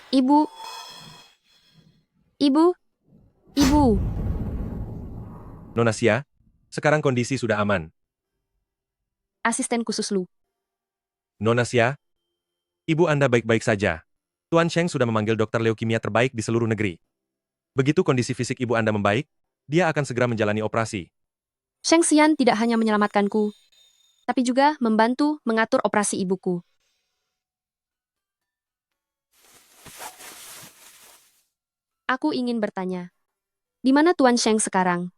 Ibu. Nona Xia, sekarang kondisi sudah aman. Asisten khusus Lu. Nona Xia, ibu Anda baik-baik saja. Tuan Sheng sudah memanggil dokter leukemia terbaik di seluruh negeri. Begitu kondisi fisik ibu Anda membaik, dia akan segera menjalani operasi. Sheng Xian tidak hanya menyelamatkanku, tapi juga membantu mengatur operasi ibuku. Aku ingin bertanya, di mana Tuan Sheng sekarang?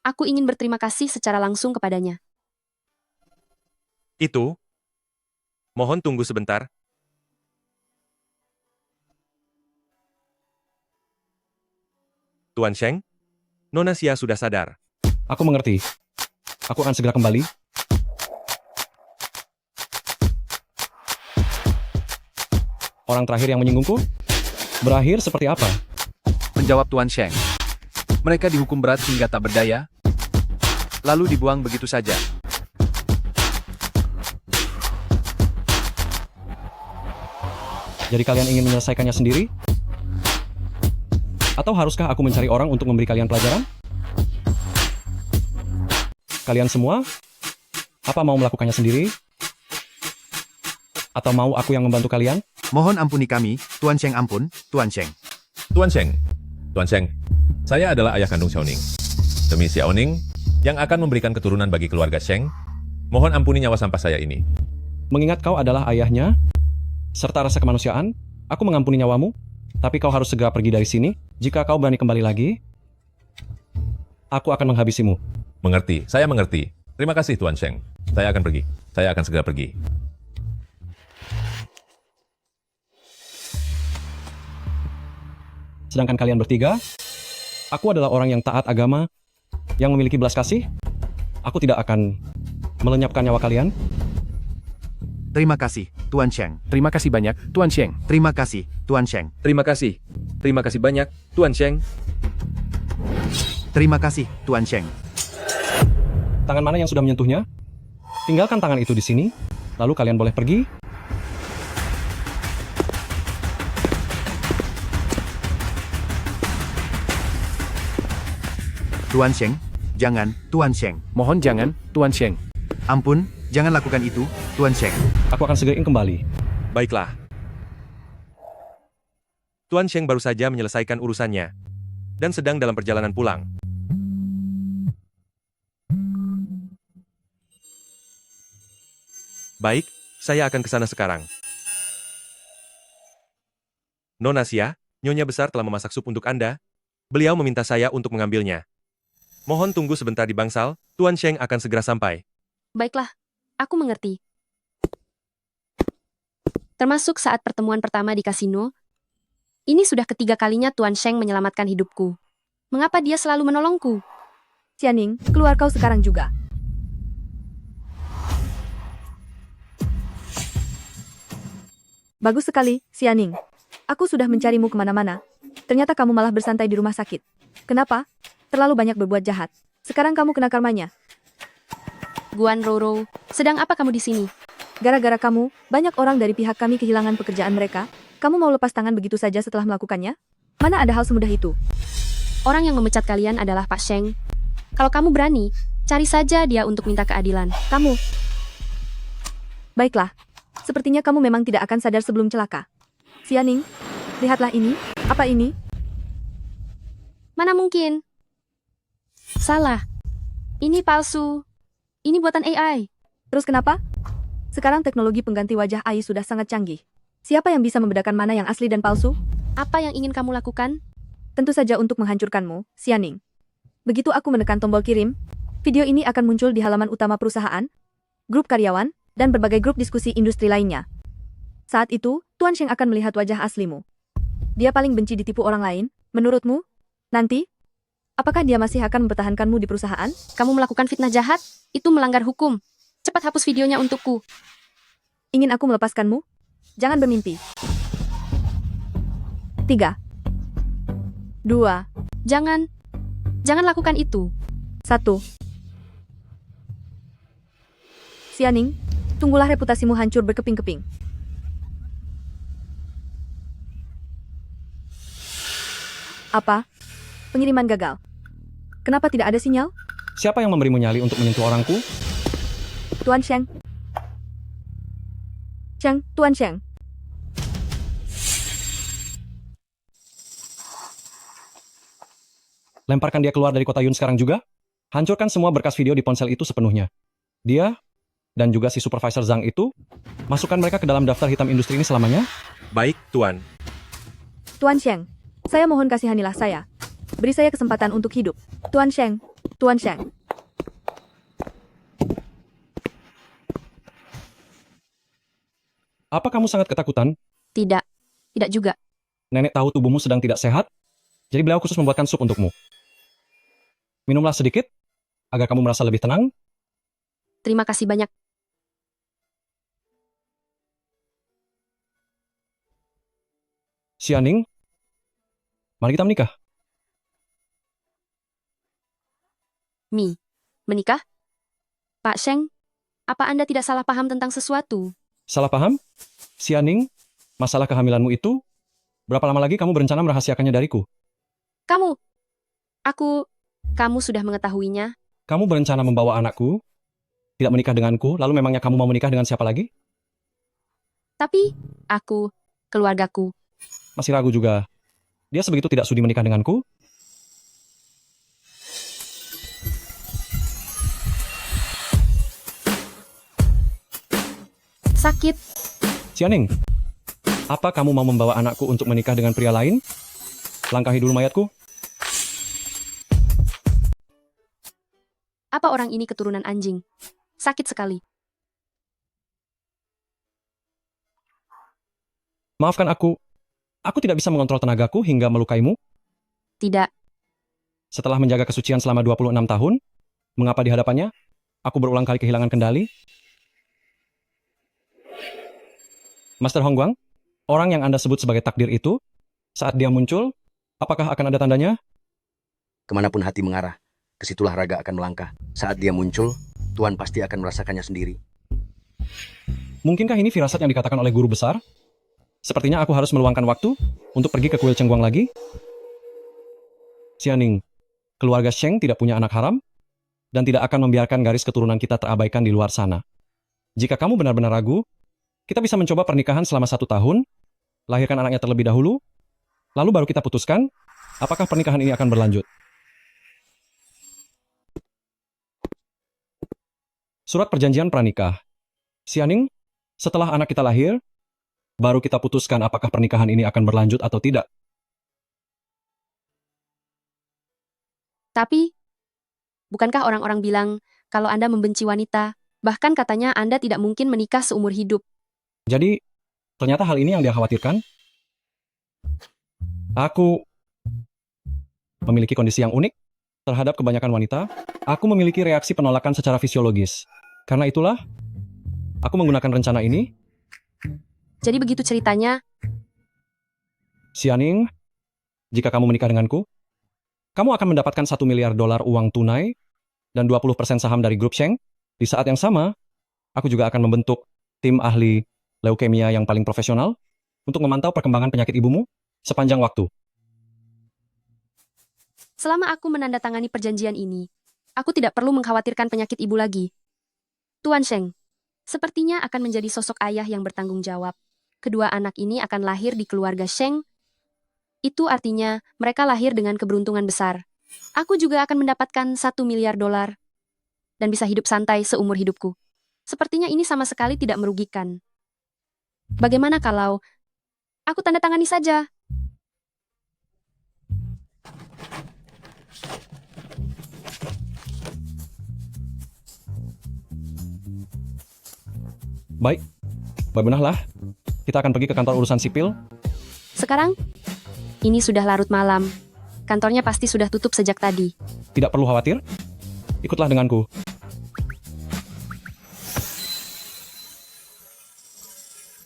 Aku ingin berterima kasih secara langsung kepadanya. Itu? Mohon tunggu sebentar. Tuan Sheng, Nona Xia sudah sadar. Aku mengerti. Aku akan segera kembali. Orang terakhir yang menyinggungku? Berakhir seperti apa? Menjawab Tuan Sheng. Mereka dihukum berat hingga tak berdaya, lalu dibuang begitu saja. Jadi kalian ingin menyelesaikannya sendiri? Atau haruskah aku mencari orang untuk memberi kalian pelajaran? Kalian semua? Apa mau melakukannya sendiri? Atau mau aku yang membantu kalian? Mohon ampuni kami, Tuan Sheng ampun, Tuan Sheng. Tuan Sheng, Tuan Sheng, saya adalah ayah kandung Xiaoning. Demi Xiaoning, yang akan memberikan keturunan bagi keluarga Sheng, mohon ampuni nyawa sampah saya ini. Mengingat kau adalah ayahnya, serta rasa kemanusiaan, aku mengampuni nyawamu, tapi kau harus segera pergi dari sini. Jika kau berani kembali lagi, aku akan menghabisimu. Mengerti, saya mengerti. Terima kasih Tuan Sheng. Saya akan pergi. Saya akan segera pergi. Sedangkan kalian bertiga, aku adalah orang yang taat agama, yang memiliki belas kasih. Aku tidak akan melenyapkan nyawa kalian. Terima kasih, Tuan Sheng. Terima kasih banyak, Tuan Sheng. Terima kasih, Tuan Sheng. Terima kasih. Terima kasih banyak, Tuan Sheng. Terima kasih, Tuan Sheng. Tangan mana yang sudah menyentuhnya? Tinggalkan tangan itu di sini, lalu kalian boleh pergi. Tuan Sheng, jangan, Tuan Sheng. Mohon jangan, Tuan Sheng. Ampun, jangan lakukan itu, Tuan Sheng. Aku akan segera kembali. Baiklah. Tuan Sheng baru saja menyelesaikan urusannya dan sedang dalam perjalanan pulang. Baik, saya akan ke sana sekarang. Nona Xia, Nyonya Besar telah memasak sup untuk Anda. Beliau meminta saya untuk mengambilnya. Mohon tunggu sebentar di bangsal, Tuan Sheng akan segera sampai. Baiklah, aku mengerti. Termasuk saat pertemuan pertama di kasino, ini sudah ketiga kalinya Tuan Sheng menyelamatkan hidupku. Mengapa dia selalu menolongku? Xianing, keluar kau sekarang juga. Bagus sekali, Xianing. Aku sudah mencarimu kemana-mana. Ternyata kamu malah bersantai di rumah sakit. Kenapa? Terlalu banyak berbuat jahat. Sekarang kamu kena karmanya. Guan Roro, sedang apa kamu di sini? Gara-gara kamu, banyak orang dari pihak kami kehilangan pekerjaan mereka. Kamu mau lepas tangan begitu saja setelah melakukannya? Mana ada hal semudah itu? Orang yang memecat kalian adalah Pak Sheng. Kalau kamu berani, cari saja dia untuk minta keadilan. Kamu. Baiklah. Sepertinya kamu memang tidak akan sadar sebelum celaka. Xianing, lihatlah ini. Apa ini? Mana mungkin? Salah. Ini palsu. Ini buatan AI. Terus kenapa? Sekarang teknologi pengganti wajah AI sudah sangat canggih. Siapa yang bisa membedakan mana yang asli dan palsu? Apa yang ingin kamu lakukan? Tentu saja untuk menghancurkanmu, Xianing. Begitu aku menekan tombol kirim, video ini akan muncul di halaman utama perusahaan, grup karyawan, dan berbagai grup diskusi industri lainnya. Saat itu, Tuan Sheng akan melihat wajah aslimu. Dia paling benci ditipu orang lain, menurutmu? Nanti, apakah dia masih akan mempertahankanmu di perusahaan? Kamu melakukan fitnah jahat? Itu melanggar hukum. Cepat hapus videonya untukku. Ingin aku melepaskanmu? Jangan bermimpi. 3, 2, Jangan lakukan itu. 1. Xianing, tunggulah reputasimu hancur berkeping-keping. Apa? Pengiriman gagal. Kenapa tidak ada sinyal? Siapa yang memberimu nyali untuk menyentuh orangku? Tuan Sheng. Tuan Sheng. Lemparkan dia keluar dari kota Yun sekarang juga. Hancurkan semua berkas video di ponsel itu sepenuhnya. Dia, dan juga si supervisor Zhang itu, masukkan mereka ke dalam daftar hitam industri ini selamanya. Baik, Tuan. Tuan Sheng, saya mohon kasihanilah saya. Beri saya kesempatan untuk hidup. Tuan Sheng. Apa kamu sangat ketakutan? Tidak juga. Nenek tahu tubuhmu sedang tidak sehat, jadi beliau khusus membuatkan sup untukmu. Minumlah sedikit, agar kamu merasa lebih tenang. Terima kasih banyak. Xianing, mari kita menikah. Menikah? Pak Sheng, apa Anda tidak salah paham tentang sesuatu? Salah paham? Xianing, Masalah kehamilanmu itu, berapa lama lagi kamu berencana merahasiakannya dariku? Kamu sudah mengetahuinya? Kamu berencana membawa anakku, tidak menikah denganku, lalu memangnya kamu mau menikah dengan siapa lagi? Tapi, keluargaku. Masih ragu juga. Dia sebegitu tidak sudi menikah denganku? Sakit. Xianing, apa kamu mau membawa anakku untuk menikah dengan pria lain? Langkahi dulu mayatku. Apa orang ini keturunan anjing? Sakit sekali. Maafkan aku. Aku tidak bisa mengontrol tenagaku hingga melukaimu. Tidak. Setelah menjaga kesucian selama 26 tahun, mengapa di hadapannya aku berulang kali kehilangan kendali? Master Hongguang, orang yang Anda sebut sebagai takdir itu, saat dia muncul, apakah akan ada tandanya? Kemanapun hati mengarah, kesitulah raga akan melangkah. Saat dia muncul, Tuan pasti akan merasakannya sendiri. Mungkinkah ini firasat yang dikatakan oleh guru besar? Sepertinya aku harus meluangkan waktu untuk pergi ke kuil Chengguang lagi. Xianing, keluarga Sheng tidak punya anak haram dan tidak akan membiarkan garis keturunan kita terabaikan di luar sana. Jika kamu benar-benar ragu, kita bisa mencoba pernikahan selama 1 tahun, lahirkan anaknya terlebih dahulu, lalu baru kita putuskan apakah pernikahan ini akan berlanjut. Surat perjanjian pranikah. Xianing, setelah anak kita lahir, baru kita putuskan apakah pernikahan ini akan berlanjut atau tidak. Tapi, bukankah orang-orang bilang kalau Anda membenci wanita, bahkan katanya Anda tidak mungkin menikah seumur hidup? Jadi, ternyata hal ini yang dia khawatirkan. Aku memiliki kondisi yang unik terhadap kebanyakan wanita. Aku memiliki reaksi penolakan secara fisiologis. Karena itulah, aku menggunakan rencana ini. Jadi begitu ceritanya. Xianing, jika kamu menikah denganku, kamu akan mendapatkan $1 miliar uang tunai dan 20% saham dari grup Sheng. Di saat yang sama, aku juga akan membentuk tim ahli leukemia yang paling profesional untuk memantau perkembangan penyakit ibumu sepanjang waktu. Selama aku menandatangani perjanjian ini, aku tidak perlu mengkhawatirkan penyakit ibu lagi. Tuan Sheng, sepertinya akan menjadi sosok ayah yang bertanggung jawab. Kedua anak ini akan lahir di keluarga Sheng. Itu artinya mereka lahir dengan keberuntungan besar. Aku juga akan mendapatkan $1 miliar dan bisa hidup santai seumur hidupku. Sepertinya ini sama sekali tidak merugikan. Bagaimana kalau aku tanda tangani saja? Baik, berbenahlah. Kita akan pergi ke kantor urusan sipil. Sekarang, ini sudah larut malam. Kantornya pasti sudah tutup sejak tadi. Tidak perlu khawatir. Ikutlah denganku.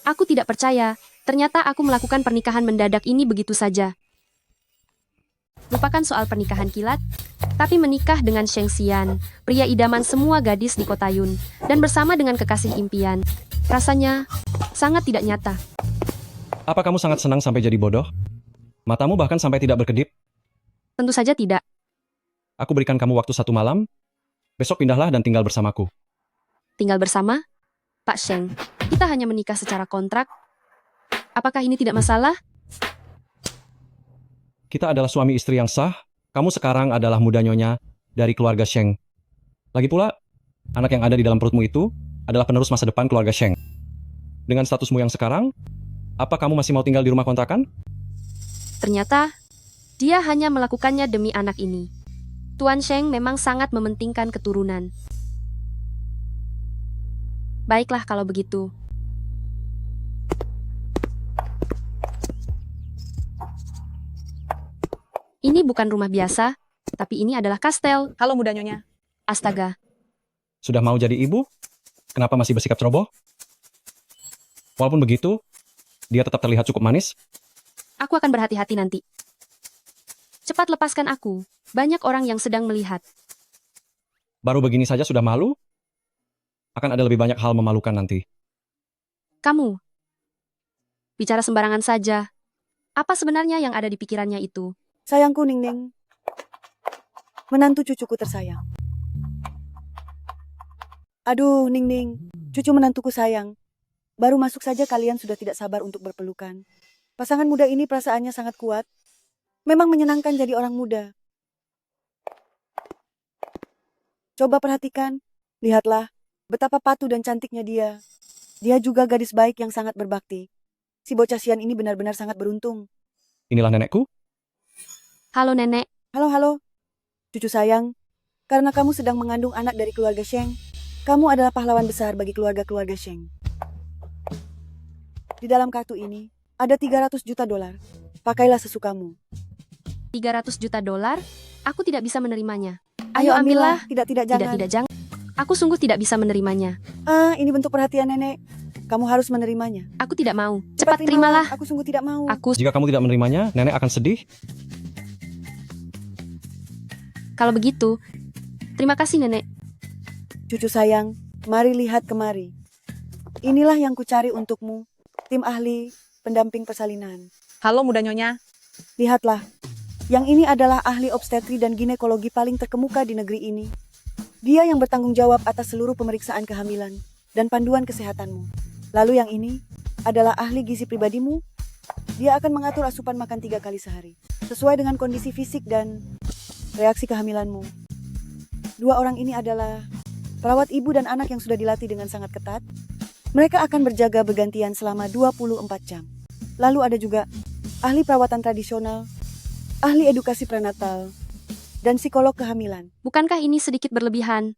Aku tidak percaya, ternyata aku melakukan pernikahan mendadak ini begitu saja. Lupakan soal pernikahan kilat, tapi menikah dengan Sheng Xian, pria idaman semua gadis di kota Yun, dan bersama dengan kekasih impian. Rasanya sangat tidak nyata. Apa kamu sangat senang sampai jadi bodoh? Matamu bahkan sampai tidak berkedip? Tentu saja tidak. Aku berikan kamu waktu 1 malam. Besok pindahlah dan tinggal bersamaku. Tinggal bersama? Pak Sheng, kita hanya menikah secara kontrak. Apakah ini tidak masalah? Kita adalah suami istri yang sah. Kamu sekarang adalah muda nyonya dari keluarga Sheng. Lagi pula, anak yang ada di dalam perutmu itu adalah penerus masa depan keluarga Sheng. Dengan statusmu yang sekarang, apa kamu masih mau tinggal di rumah kontrakan? Ternyata, dia hanya melakukannya demi anak ini. Tuan Sheng memang sangat mementingkan keturunan. Baiklah kalau begitu. Ini bukan rumah biasa, tapi ini adalah kastel. Halo muda nyonya. Astaga. Sudah mau jadi ibu? Kenapa masih bersikap ceroboh? Walaupun begitu, dia tetap terlihat cukup manis. Aku akan berhati-hati nanti. Cepat lepaskan aku. Banyak orang yang sedang melihat. Baru begini saja sudah malu? Akan ada lebih banyak hal memalukan nanti. Kamu. bicara sembarangan saja. Apa sebenarnya yang ada di pikirannya itu? Sayangku, Ningning. Menantu cucuku tersayang. Aduh, Ningning. Cucu menantuku sayang. Baru masuk saja kalian sudah tidak sabar untuk berpelukan. Pasangan muda ini perasaannya sangat kuat. Memang menyenangkan jadi orang muda. Coba perhatikan, lihatlah betapa patuh dan cantiknya dia. Dia juga gadis baik yang sangat berbakti. Si bocah Sian ini benar-benar sangat beruntung. Inilah nenekku. Halo nenek. Halo. Cucu sayang, karena kamu sedang mengandung anak dari keluarga Sheng, kamu adalah pahlawan besar bagi keluarga-keluarga Sheng. Di dalam kartu ini, ada 300 juta dolar. Pakailah sesukamu. 300 juta dolar? Aku tidak bisa menerimanya. Ayo ambillah. Tidak, jangan. Tidak, jangan. Aku sungguh tidak bisa menerimanya. Ini bentuk perhatian nenek. Kamu harus menerimanya. Aku tidak mau. Cepat terimalah. Aku sungguh tidak mau. Jika kamu tidak menerimanya, nenek akan sedih. Kalau begitu, terima kasih nenek. Cucu sayang, mari lihat kemari. Inilah yang kucari untukmu, tim ahli pendamping persalinan. Halo muda nyonya. Lihatlah, yang ini adalah ahli obstetri dan ginekologi paling terkemuka di negeri ini. Dia yang bertanggung jawab atas seluruh pemeriksaan kehamilan dan panduan kesehatanmu. Lalu yang ini adalah ahli gizi pribadimu. Dia akan mengatur asupan makan 3 kali sehari, sesuai dengan kondisi fisik dan reaksi kehamilanmu. 2 orang ini adalah perawat ibu dan anak yang sudah dilatih dengan sangat ketat. Mereka akan berjaga bergantian selama 24 jam. Lalu ada juga ahli perawatan tradisional, ahli edukasi prenatal, dan psikolog kehamilan. Bukankah ini sedikit berlebihan?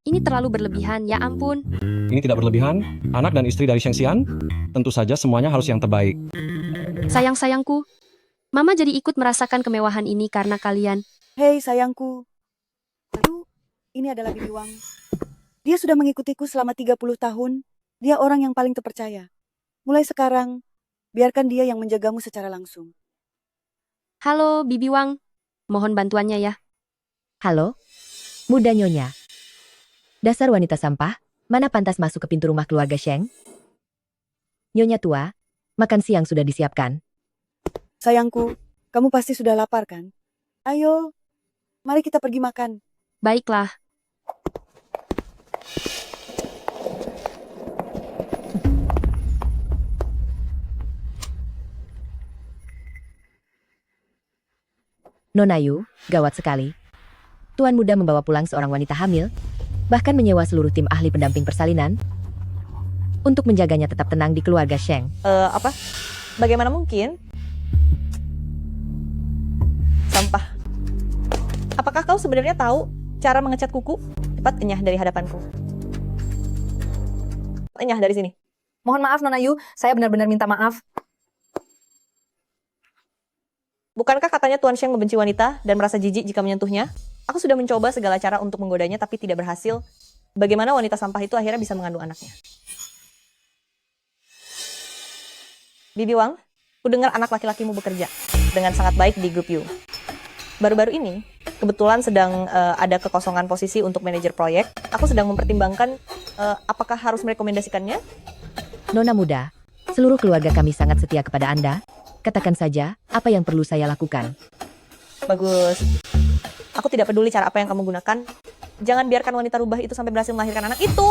Ini terlalu berlebihan, ya ampun. Ini tidak berlebihan. Anak dan istri dari Sheng Xian, tentu saja semuanya harus yang terbaik. Sayang-sayangku, Mama jadi ikut merasakan kemewahan ini karena kalian. Hei sayangku. Aduh, ini adalah Bibi Wang. Dia sudah mengikutiku selama 30 tahun. Dia orang yang paling terpercaya. Mulai sekarang, biarkan dia yang menjagamu secara langsung. Halo, Bibi Wang. Mohon bantuannya ya. Halo, muda nyonya. Dasar wanita sampah, mana pantas masuk ke pintu rumah keluarga Sheng? Nyonya tua, makan siang sudah disiapkan. Sayangku, kamu pasti sudah lapar kan? Ayo, mari kita pergi makan. Baiklah. Nona Yu, gawat sekali. Tuan muda membawa pulang seorang wanita hamil, bahkan menyewa seluruh tim ahli pendamping persalinan untuk menjaganya tetap tenang di keluarga Sheng. Apa? Bagaimana mungkin? Sampah. Apakah kau sebenarnya tahu cara mengecat kuku? Cepat enyah dari hadapanku. Enyah dari sini. Mohon maaf Nona Yu, saya benar-benar minta maaf. Bukankah katanya Tuan Sheng membenci wanita dan merasa jijik jika menyentuhnya? Aku sudah mencoba segala cara untuk menggodanya tapi tidak berhasil. Bagaimana wanita sampah itu akhirnya bisa mengandung anaknya? Bibi Wang, ku dengar anak laki-lakimu bekerja dengan sangat baik di grup You. Baru-baru ini, kebetulan sedang ada kekosongan posisi untuk manajer proyek. Aku sedang mempertimbangkan apakah harus merekomendasikannya. Nona muda, seluruh keluarga kami sangat setia kepada Anda. Katakan saja, apa yang perlu saya lakukan? Bagus. Aku tidak peduli cara apa yang kamu gunakan. Jangan biarkan wanita rubah itu sampai berhasil melahirkan anak itu.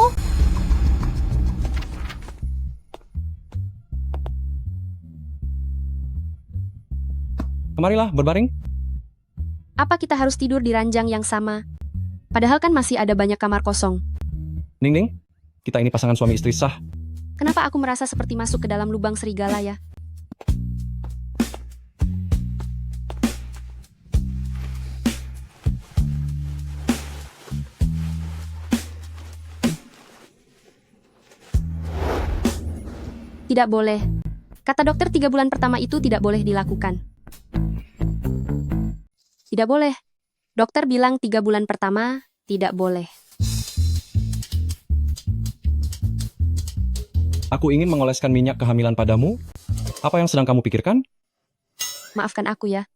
Kemarilah, berbaring. Apa kita harus tidur di ranjang yang sama? Padahal kan masih ada banyak kamar kosong. Ning, kita ini pasangan suami istri sah. Kenapa aku merasa seperti masuk ke dalam lubang serigala ya? Tidak boleh. Kata dokter 3 bulan pertama itu tidak boleh dilakukan. Tidak boleh. Dokter bilang 3 bulan pertama tidak boleh. Aku ingin mengoleskan minyak kehamilan padamu. Apa yang sedang kamu pikirkan? Maafkan aku ya.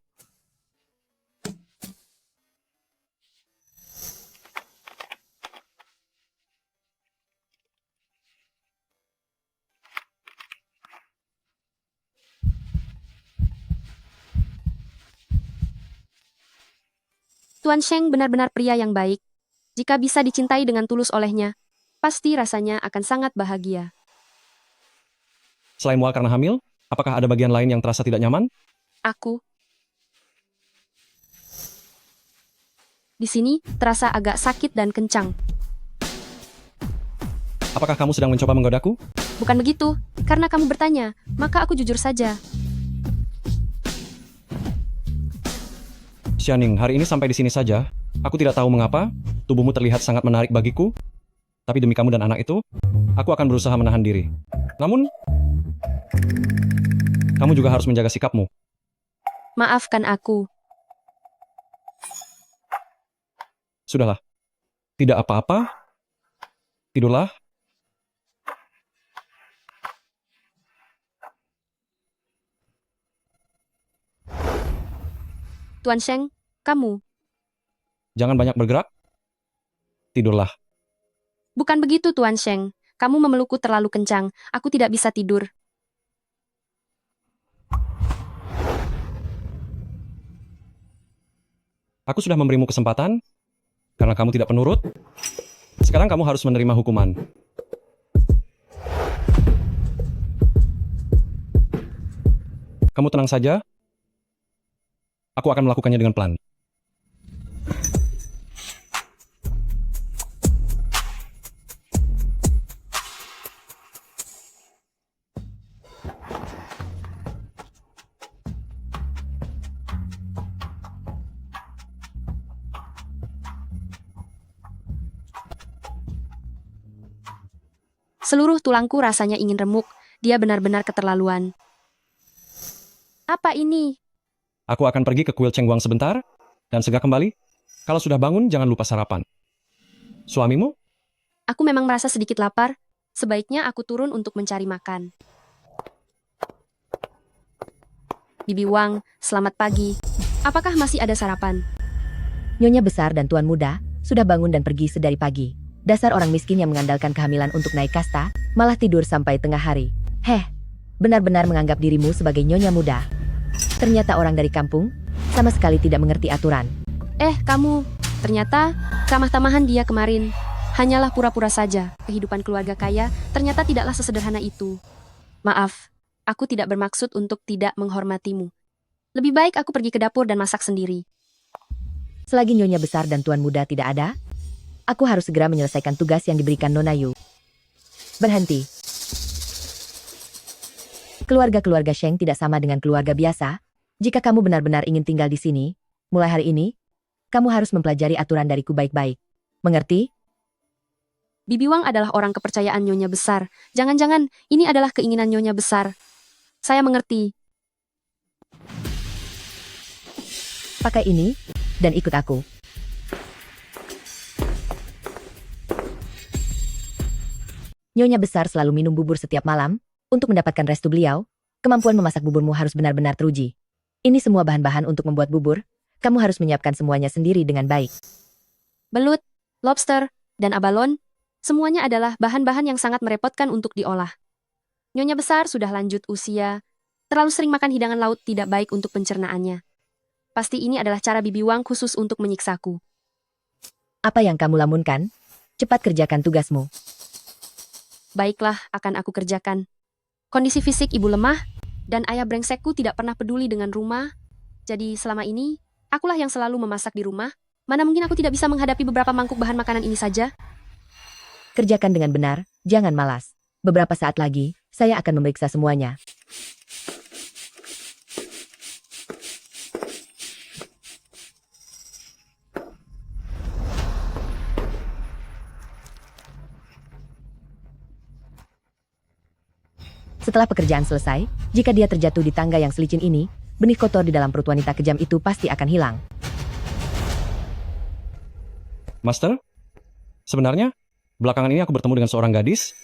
Tuan Sheng benar-benar pria yang baik. Jika bisa dicintai dengan tulus olehnya, pasti rasanya akan sangat bahagia. Selain mual karena hamil, apakah ada bagian lain yang terasa tidak nyaman? Aku di sini terasa agak sakit dan kencang. Apakah kamu sedang mencoba menggodaku? Bukan begitu, karena kamu bertanya, maka aku jujur saja. Xianing, hari ini sampai di sini saja. Aku tidak tahu mengapa, tubuhmu terlihat sangat menarik bagiku. Tapi demi kamu dan anak itu, aku akan berusaha menahan diri. Namun, kamu juga harus menjaga sikapmu. Maafkan aku. Sudahlah. Tidak apa-apa. Tidurlah. Tuan Sheng, kamu. Jangan banyak bergerak. Tidurlah. Bukan begitu, Tuan Sheng. Kamu memelukku terlalu kencang. Aku tidak bisa tidur. Aku sudah memberimu kesempatan. Karena kamu tidak penurut. Sekarang kamu harus menerima hukuman. Kamu tenang saja. Aku akan melakukannya dengan pelan. Seluruh tulangku rasanya ingin remuk. Dia benar-benar keterlaluan. Apa ini? Aku akan pergi ke kuil Chengguang sebentar, dan segera kembali. Kalau sudah bangun, jangan lupa sarapan. Suamimu? Aku memang merasa sedikit lapar. Sebaiknya aku turun untuk mencari makan. Bibi Wang, selamat pagi. Apakah masih ada sarapan? Nyonya besar dan tuan muda sudah bangun dan pergi sedari pagi. Dasar orang miskin yang mengandalkan kehamilan untuk naik kasta, malah tidur sampai tengah hari. Heh, benar-benar menganggap dirimu sebagai nyonya muda. Ternyata orang dari kampung, sama sekali tidak mengerti aturan. Kamu, ternyata, tamah-tamahan dia kemarin. Hanyalah pura-pura saja, kehidupan keluarga kaya ternyata tidaklah sesederhana itu. Maaf, aku tidak bermaksud untuk tidak menghormatimu. Lebih baik aku pergi ke dapur dan masak sendiri. Selagi nyonya besar dan tuan muda tidak ada, aku harus segera menyelesaikan tugas yang diberikan Nona Yu. Berhenti. Keluarga-keluarga Sheng tidak sama dengan keluarga biasa. Jika kamu benar-benar ingin tinggal di sini, mulai hari ini, kamu harus mempelajari aturan dariku baik-baik. Mengerti? Bibi Wang adalah orang kepercayaan nyonya besar. Jangan-jangan ini adalah keinginan nyonya besar. Saya mengerti. Pakai ini, dan ikut aku. Nyonya besar selalu minum bubur setiap malam. Untuk mendapatkan restu beliau, kemampuan memasak buburmu harus benar-benar teruji. Ini semua bahan-bahan untuk membuat bubur. Kamu harus menyiapkan semuanya sendiri dengan baik. Belut, lobster, dan abalon, semuanya adalah bahan-bahan yang sangat merepotkan untuk diolah. Nyonya besar sudah lanjut usia, terlalu sering makan hidangan laut tidak baik untuk pencernaannya. Pasti ini adalah cara Bibi Wang khusus untuk menyiksaku. Apa yang kamu lamunkan? Cepat kerjakan tugasmu. Baiklah, akan aku kerjakan. Kondisi fisik ibu lemah, dan ayah brengsekku tidak pernah peduli dengan rumah. Jadi selama ini, akulah yang selalu memasak di rumah. Mana mungkin aku tidak bisa menghadapi beberapa mangkuk bahan makanan ini saja? Kerjakan dengan benar, jangan malas. Beberapa saat lagi, saya akan memeriksa semuanya. Setelah pekerjaan selesai, jika dia terjatuh di tangga yang selicin ini, benih kotor di dalam perut wanita kejam itu pasti akan hilang. Master, sebenarnya, belakangan ini aku bertemu dengan seorang gadis.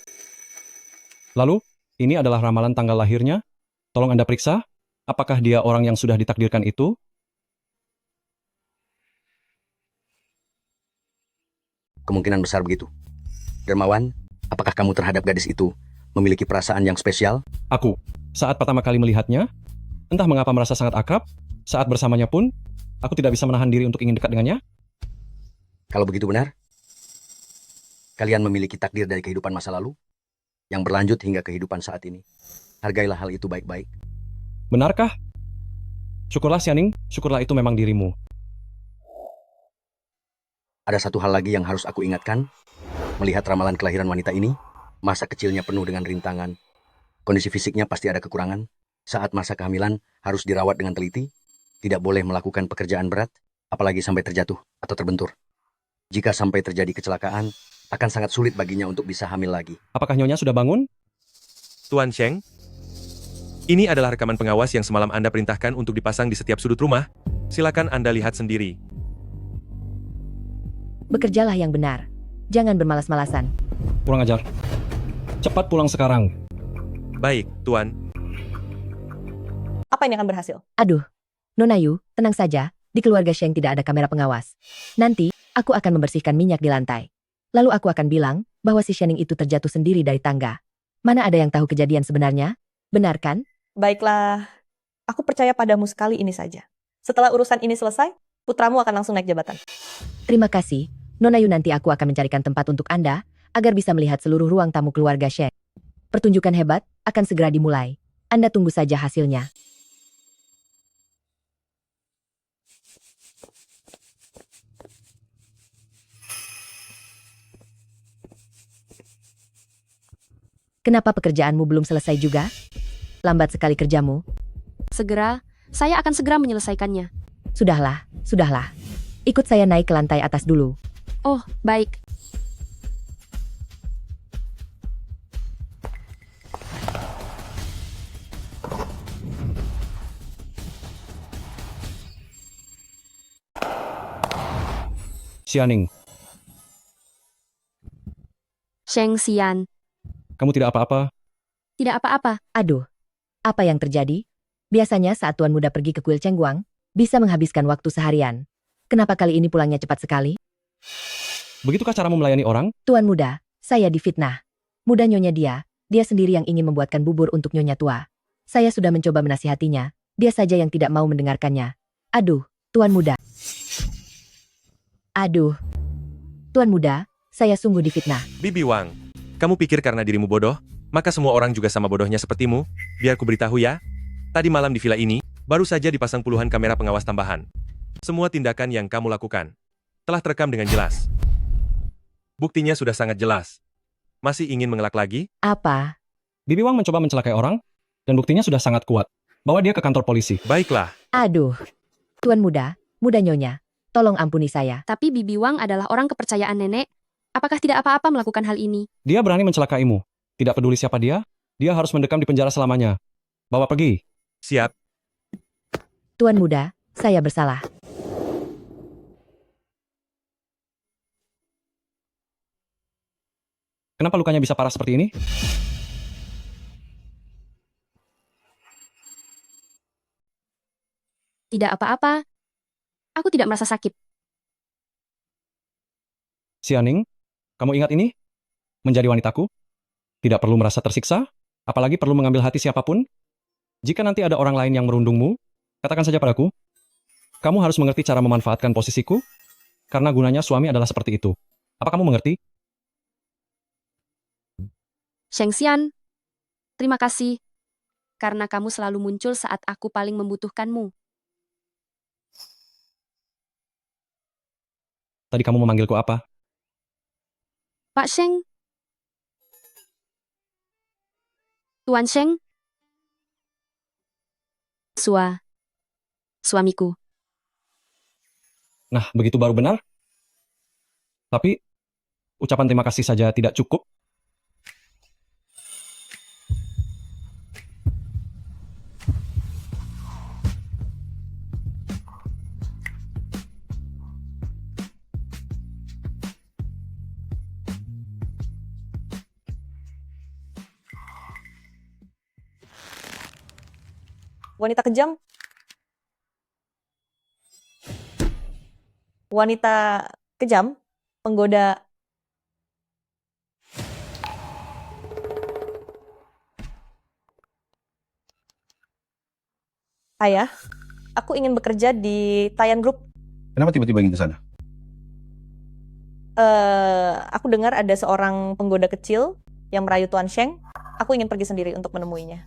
Lalu, ini adalah ramalan tanggal lahirnya. Tolong Anda periksa, apakah dia orang yang sudah ditakdirkan itu? Kemungkinan besar begitu. Dermawan, apakah kamu terhadap gadis itu memiliki perasaan yang spesial? Aku, saat pertama kali melihatnya, entah mengapa merasa sangat akrab. Saat bersamanya pun, aku tidak bisa menahan diri untuk ingin dekat dengannya. Kalau begitu benar, kalian memiliki takdir dari kehidupan masa lalu yang berlanjut hingga kehidupan saat ini. Hargailah hal itu baik-baik. Benarkah? Syukurlah Xianing, syukurlah itu memang dirimu. Ada satu hal lagi yang harus aku ingatkan. Melihat ramalan kelahiran wanita ini, masa kecilnya penuh dengan rintangan. Kondisi fisiknya pasti ada kekurangan. Saat masa kehamilan harus dirawat dengan teliti. Tidak boleh melakukan pekerjaan berat, apalagi sampai terjatuh atau terbentur. Jika sampai terjadi kecelakaan, akan sangat sulit baginya untuk bisa hamil lagi. Apakah Nyonya sudah bangun? Tuan Sheng, ini adalah rekaman pengawas yang semalam Anda perintahkan untuk dipasang di setiap sudut rumah. Silakan Anda lihat sendiri. Bekerjalah yang benar. Jangan bermalas-malasan. Kurang ajar. Cepat pulang sekarang. Baik, Tuan. Apa ini akan berhasil? Aduh, Nona Yu, tenang saja. Di keluarga Sheng tidak ada kamera pengawas. Nanti, aku akan membersihkan minyak di lantai. Lalu aku akan bilang bahwa si Xianing itu terjatuh sendiri dari tangga. Mana ada yang tahu kejadian sebenarnya? Benar kan? Baiklah, aku percaya padamu sekali ini saja. Setelah urusan ini selesai, putramu akan langsung naik jabatan. Terima kasih. Nona Yu, nanti aku akan mencarikan tempat untuk Anda agar bisa melihat seluruh ruang tamu keluarga Sheng. Pertunjukan hebat akan segera dimulai. Anda tunggu saja hasilnya. Kenapa pekerjaanmu belum selesai juga? Lambat sekali kerjamu. Segera, saya akan segera menyelesaikannya. Sudahlah, sudahlah. Ikut saya naik ke lantai atas dulu. Oh, baik. Xianing, Sheng Xian. kamu tidak apa-apa? Tidak apa-apa. Aduh, apa yang terjadi? Biasanya saat Tuan Muda pergi ke kuil Chengguang, bisa menghabiskan waktu seharian. Kenapa kali ini pulangnya cepat sekali? Begitukah caramu melayani orang? Tuan Muda, saya difitnah. Muda Nyonya dia sendiri yang ingin membuatkan bubur untuk Nyonya tua. Saya sudah mencoba menasihatinya, dia saja yang tidak mau mendengarkannya. Aduh, Tuan Muda. Aduh. Tuan Muda, saya sungguh difitnah. Bibi Wang, kamu pikir karena dirimu bodoh, maka semua orang juga sama bodohnya sepertimu? Biar ku beritahu ya. Tadi malam di villa ini, baru saja dipasang puluhan kamera pengawas tambahan. Semua tindakan yang kamu lakukan telah terekam dengan jelas. Buktinya sudah sangat jelas. Masih ingin mengelak lagi? Apa? Bibi Wang mencoba mencelakai orang, dan buktinya sudah sangat kuat. Bawa dia ke kantor polisi. Baiklah. Aduh. Tuan Muda, Muda Nyonya, tolong ampuni saya. Tapi Bibi Wang adalah orang kepercayaan nenek. Apakah tidak apa-apa melakukan hal ini? Dia berani mencelakaimu. Tidak peduli siapa dia harus mendekam di penjara selamanya. Bawa pergi. Siap. Tuan Muda, saya bersalah. Kenapa lukanya bisa parah seperti ini? Tidak apa-apa. Aku tidak merasa sakit. Xianing, kamu ingat ini? Menjadi wanitaku? Tidak perlu merasa tersiksa, apalagi perlu mengambil hati siapapun. Jika nanti ada orang lain yang merundungmu, katakan saja padaku. Kamu harus mengerti cara memanfaatkan posisiku, karena gunanya suami adalah seperti itu. Apa kamu mengerti? Sheng Xian, terima kasih. Karena kamu selalu muncul saat aku paling membutuhkanmu. Tadi kamu memanggilku apa? Pak Sheng. Tuan Sheng. Suamiku. Nah, begitu baru benar? Tapi, ucapan terima kasih saja tidak cukup. Wanita kejam. Wanita kejam, penggoda. Ayah, aku ingin bekerja di Tayan Group. Kenapa tiba-tiba ingin ke sana? Aku dengar ada seorang penggoda kecil yang merayu Tuan Sheng. Aku ingin pergi sendiri untuk menemuinya.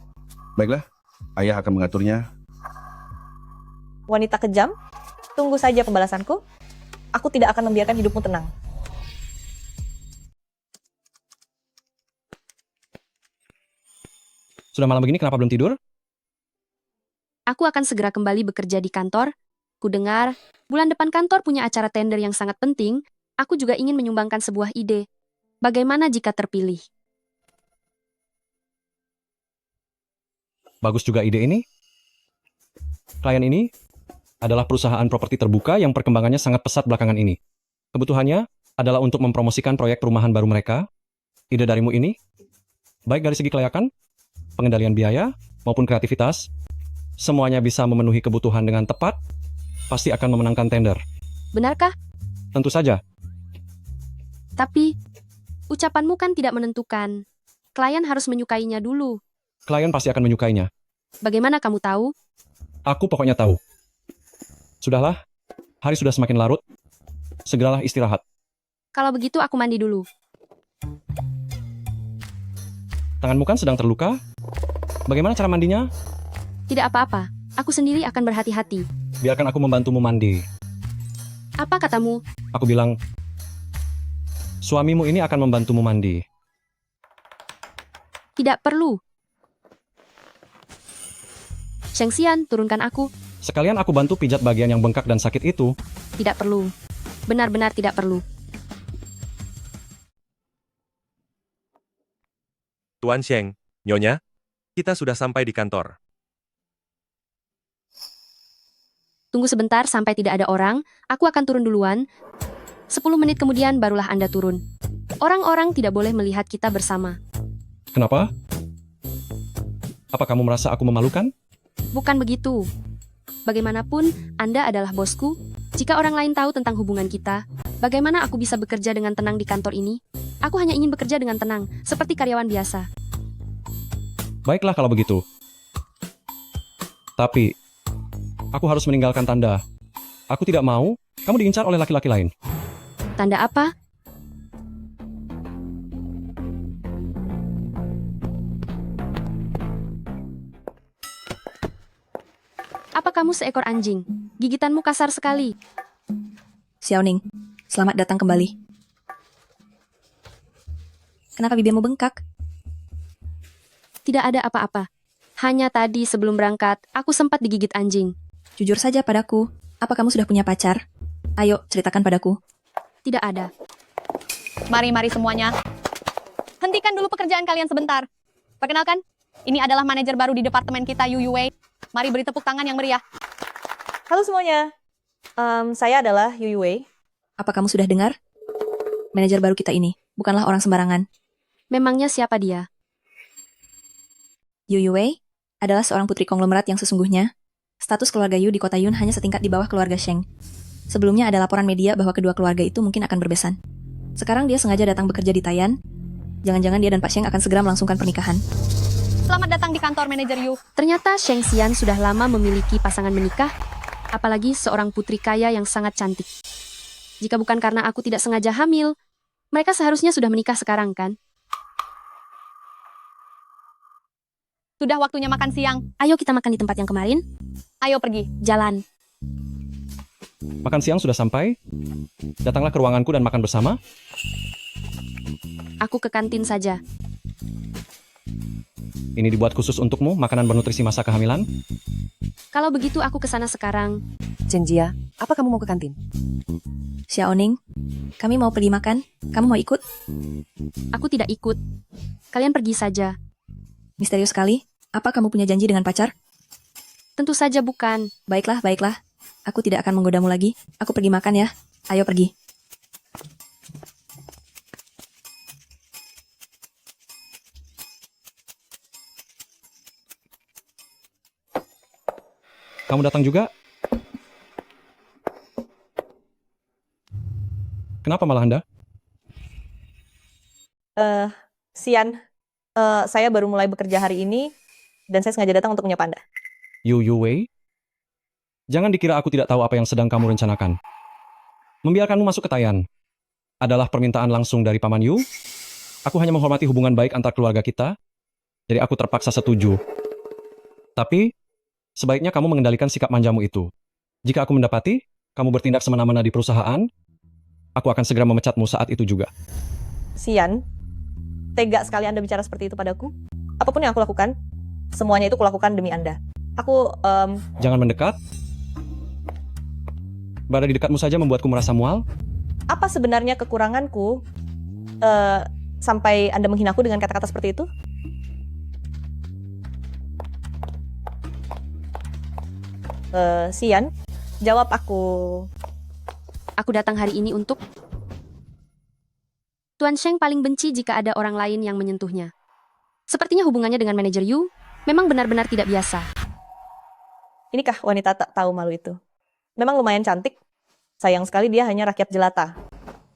Baiklah, ayah akan mengaturnya. Wanita kejam, tunggu saja pembalasanku. Aku tidak akan membiarkan hidupmu tenang. Sudah malam begini kenapa belum tidur? Aku akan segera kembali bekerja di kantor. Ku dengar, bulan depan kantor punya acara tender yang sangat penting. Aku juga ingin menyumbangkan sebuah ide. Bagaimana jika terpilih? Bagus juga ide ini. Klien ini adalah perusahaan properti terbuka yang perkembangannya sangat pesat belakangan ini. Kebutuhannya adalah untuk mempromosikan proyek perumahan baru mereka. Ide darimu ini, baik dari segi kelayakan, pengendalian biaya, maupun kreativitas, semuanya bisa memenuhi kebutuhan dengan tepat, pasti akan memenangkan tender. Benarkah? Tentu saja. Tapi, ucapanmu kan tidak menentukan. Klien harus menyukainya dulu. Klien pasti akan menyukainya. Bagaimana kamu tahu? Aku pokoknya tahu. Sudahlah, hari sudah semakin larut. Segeralah istirahat. Kalau begitu aku mandi dulu. Tanganmu kan sedang terluka? Bagaimana cara mandinya? Tidak apa-apa. Aku sendiri akan berhati-hati. Biarkan aku membantumu mandi. Apa katamu? Aku bilang, suamimu ini akan membantumu mandi. Tidak perlu. Sheng Xian, turunkan aku. Sekalian aku bantu pijat bagian yang bengkak dan sakit itu. Tidak perlu. Benar-benar tidak perlu. Tuan Sheng, Nyonya, kita sudah sampai di kantor. Tunggu sebentar sampai tidak ada orang, aku akan turun duluan. 10 menit kemudian barulah Anda turun. Orang-orang tidak boleh melihat kita bersama. Kenapa? Apa kamu merasa aku memalukan? Bukan begitu. Bagaimanapun, Anda adalah bosku. Jika orang lain tahu tentang hubungan kita, bagaimana aku bisa bekerja dengan tenang di kantor ini? Aku hanya ingin bekerja dengan tenang, seperti karyawan biasa. Baiklah kalau begitu. Tapi, aku harus meninggalkan tanda. Aku tidak mau kamu diincar oleh laki-laki lain. Tanda apa? Apa kamu seekor anjing? Gigitanmu kasar sekali. Xiaoning, selamat datang kembali. Kenapa bibirmu bengkak? Tidak ada apa-apa. Hanya tadi sebelum berangkat, aku sempat digigit anjing. Jujur saja padaku, apa kamu sudah punya pacar? Ayo, ceritakan padaku. Tidak ada. Mari semuanya. Hentikan dulu pekerjaan kalian sebentar. Perkenalkan, ini adalah manajer baru di departemen kita, Yu Wei. Mari beri tepuk tangan yang meriah. Halo semuanya. Saya adalah Yu Wei. Apa kamu sudah dengar? Manajer baru kita ini bukanlah orang sembarangan. Memangnya siapa dia? Yu Wei adalah seorang putri konglomerat yang sesungguhnya. Status keluarga Yu di kota Yun hanya setingkat di bawah keluarga Sheng. Sebelumnya ada laporan media bahwa kedua keluarga itu mungkin akan berbesan. Sekarang dia sengaja datang bekerja di Tayan. Jangan-jangan dia dan Pak Sheng akan segera melangsungkan pernikahan. Selamat datang di kantor manajer Yu. Ternyata Sheng Xian sudah lama memiliki pasangan menikah, apalagi seorang putri kaya yang sangat cantik. Jika bukan karena aku tidak sengaja hamil, mereka seharusnya sudah menikah sekarang kan? Sudah waktunya makan siang. Ayo kita makan di tempat yang kemarin. Ayo pergi. Jalan. Makan siang sudah sampai. Datanglah ke ruanganku dan makan bersama. Aku ke kantin saja. Ini dibuat khusus untukmu, makanan bernutrisi masa kehamilan. Kalau begitu aku ke sana sekarang. Chen Jia, apa kamu mau ke kantin? Xiaoning, kami mau pergi makan. Kamu mau ikut? Aku tidak ikut. Kalian pergi saja. Misterius sekali. Apa kamu punya janji dengan pacar? Tentu saja bukan. Baiklah. Aku tidak akan menggodamu lagi. Aku pergi makan ya. Ayo pergi. Kamu datang juga? Kenapa malah Anda? Xian, saya baru mulai bekerja hari ini, dan saya sengaja datang untuk menyapa Anda. Yu Wei? Jangan dikira aku tidak tahu apa yang sedang kamu rencanakan. Membiarkanmu masuk ke Tayan. adalah permintaan langsung dari Paman Yu. Aku hanya menghormati hubungan baik antar keluarga kita, jadi aku terpaksa setuju. Tapi, sebaiknya kamu mengendalikan sikap manjamu itu. Jika aku mendapati kamu bertindak semena-mena di perusahaan, aku akan segera memecatmu saat itu juga. Xian, tega sekali Anda bicara seperti itu padaku. Apapun yang aku lakukan, semuanya itu kulakukan demi Anda. Aku, Jangan mendekat. Berada di dekatmu saja membuatku merasa mual. apa sebenarnya kekuranganku sampai Anda menghinaku dengan kata-kata seperti itu? Xian, jawab aku. Aku datang hari ini untuk... Tuan Sheng paling benci jika ada orang lain yang menyentuhnya. Sepertinya hubungannya dengan manajer Yu memang benar-benar tidak biasa. Inikah wanita tak tahu malu itu? Memang lumayan cantik. Sayang sekali dia hanya rakyat jelata.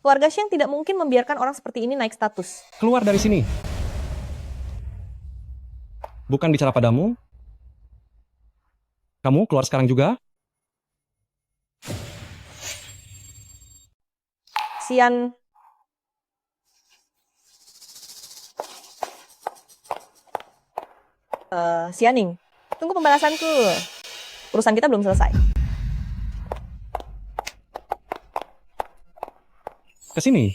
Keluarga Sheng tidak mungkin membiarkan orang seperti ini naik status. Keluar dari sini. Bukan bicara padamu. Kamu keluar sekarang juga. Xian, Xianing, tunggu pembalasanku. Urusan kita belum selesai. Ke sini.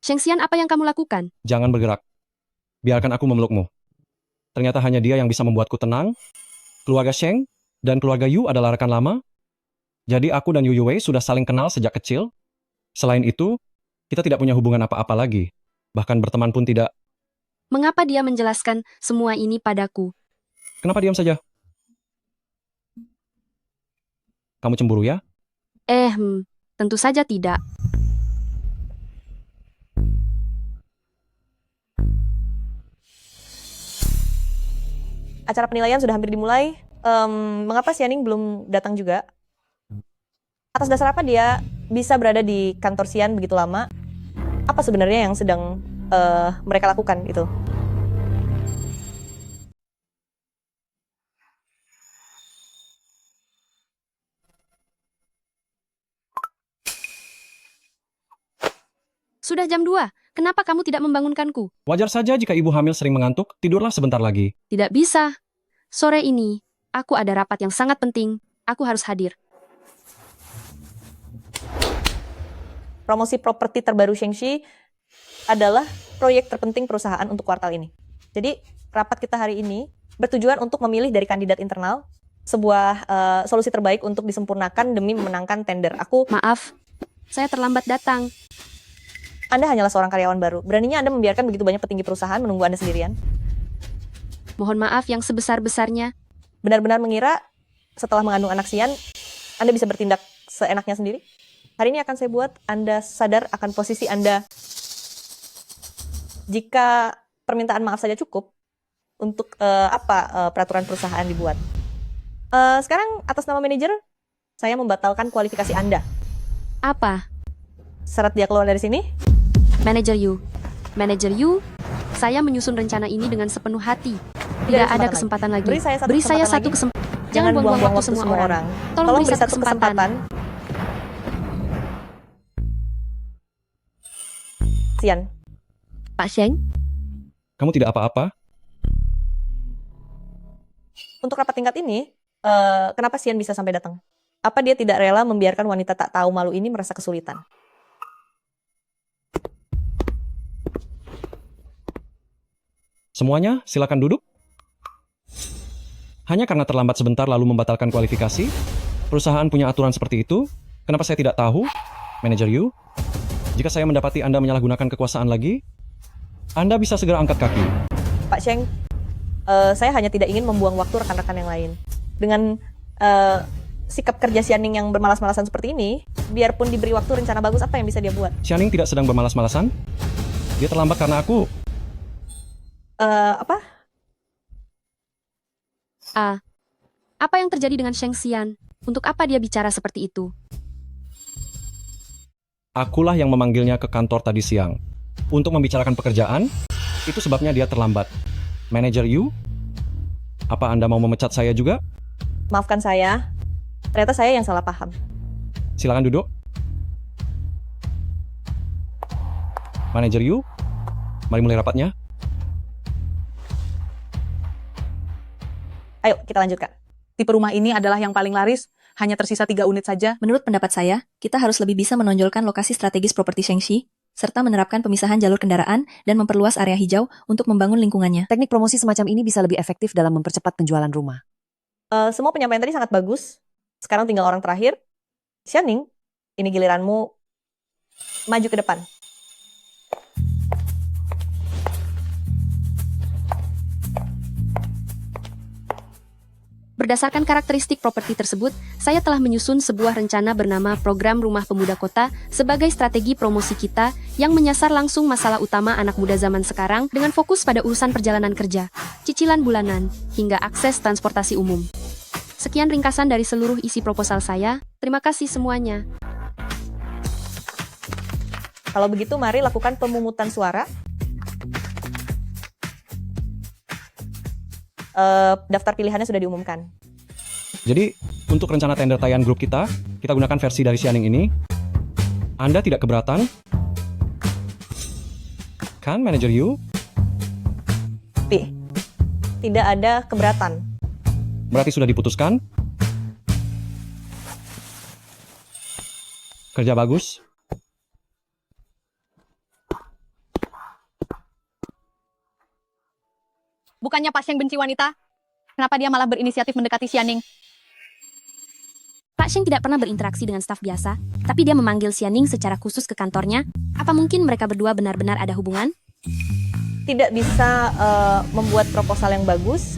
Sheng Xian, apa yang kamu lakukan? Jangan bergerak. Biarkan aku memelukmu. Ternyata hanya dia yang bisa membuatku tenang. Keluarga Sheng dan keluarga Yu adalah rekan lama. Jadi aku dan Yu Yuwei sudah saling kenal sejak kecil. Selain itu, kita tidak punya hubungan apa-apa lagi. Bahkan berteman pun tidak. Mengapa dia menjelaskan semua ini padaku? Kenapa diam saja? Kamu cemburu ya? Tentu saja tidak. Acara penilaian sudah hampir dimulai. Mengapa Xianing belum datang juga? Atas dasar apa dia bisa berada di kantor Xian begitu lama? Apa sebenarnya yang sedang mereka lakukan itu? Sudah jam 2. Kenapa kamu tidak membangunkanku? Wajar saja jika ibu hamil sering mengantuk, tidurlah sebentar lagi. Tidak bisa. Sore ini, aku ada rapat yang sangat penting. Aku harus hadir. Promosi properti terbaru Shengxi adalah proyek terpenting perusahaan untuk kuartal ini. Jadi, rapat kita hari ini bertujuan untuk memilih dari kandidat internal sebuah solusi terbaik untuk disempurnakan demi memenangkan tender. Maaf, saya terlambat datang. Anda hanyalah seorang karyawan baru. Beraninya Anda membiarkan begitu banyak petinggi perusahaan menunggu Anda sendirian? Mohon maaf yang sebesar-besarnya. Benar-benar mengira setelah mengandung anak Xian, Anda bisa bertindak seenaknya sendiri? Hari ini akan saya buat Anda sadar akan posisi Anda. Jika permintaan maaf saja cukup, untuk peraturan perusahaan dibuat. Sekarang atas nama manajer, saya membatalkan kualifikasi Anda. Apa? Syarat dia keluar dari sini? Manajer Yu, saya menyusun rencana ini dengan sepenuh hati. Tidak ada kesempatan lagi. Beri saya satu kesempatan. Jangan buang-buang waktu semua orang. Tolong beri satu kesempatan. Xian. Pak Sheng? Kamu tidak apa-apa? Untuk rapat tingkat ini, kenapa Xian bisa sampai datang? Apa dia tidak rela membiarkan wanita tak tahu malu ini merasa kesulitan? Semuanya, silakan duduk. Hanya karena terlambat sebentar lalu membatalkan kualifikasi? Perusahaan punya aturan seperti itu? Kenapa saya tidak tahu? Manajer Yu, jika saya mendapati Anda menyalahgunakan kekuasaan lagi, Anda bisa segera angkat kaki. Pak Sheng, saya hanya tidak ingin membuang waktu rekan-rekan yang lain. Dengan sikap kerja Xianing yang bermalas-malasan seperti ini, biarpun diberi waktu rencana bagus, apa yang bisa dia buat? Xianing tidak sedang bermalas-malasan. Dia terlambat karena aku. Apa? Apa yang terjadi dengan Sheng Xian? Untuk apa dia bicara seperti itu? Akulah yang memanggilnya ke kantor tadi siang. Untuk membicarakan pekerjaan, itu sebabnya dia terlambat. Manager Yu? Apa Anda mau memecat saya juga? Maafkan saya, ternyata saya yang salah paham. Silakan duduk. Manager Yu, mari mulai rapatnya. Ayo, kita lanjutkan. Tipe rumah ini adalah yang paling laris, hanya tersisa 3 unit saja. Menurut pendapat saya, kita harus lebih bisa menonjolkan lokasi strategis properti Shengxi, serta menerapkan pemisahan jalur kendaraan dan memperluas area hijau untuk membangun lingkungannya. Teknik promosi semacam ini bisa lebih efektif dalam mempercepat penjualan rumah. Semua penyampaian tadi sangat bagus. Sekarang tinggal orang terakhir. Xianing, ini giliranmu maju ke depan. Berdasarkan karakteristik properti tersebut, saya telah menyusun sebuah rencana bernama Program Rumah Pemuda Kota sebagai strategi promosi kita yang menyasar langsung masalah utama anak muda zaman sekarang dengan fokus pada urusan perjalanan kerja, cicilan bulanan, hingga akses transportasi umum. Sekian ringkasan dari seluruh isi proposal saya. Terima kasih semuanya. Kalau begitu, mari lakukan pemungutan suara. Daftar pilihannya sudah diumumkan. Jadi, untuk rencana tender tayan grup kita gunakan versi dari Xianing ini. Anda tidak keberatan? Kan, Manager Yu? Tidak ada keberatan. Berarti sudah diputuskan? Kerja bagus. Bukannya Pak Sheng benci wanita? Kenapa dia malah berinisiatif mendekati Xianing? Pak Sheng tidak pernah berinteraksi dengan staf biasa, tapi dia memanggil Xianing secara khusus ke kantornya. Apa mungkin mereka berdua benar-benar ada hubungan? Tidak bisa membuat proposal yang bagus,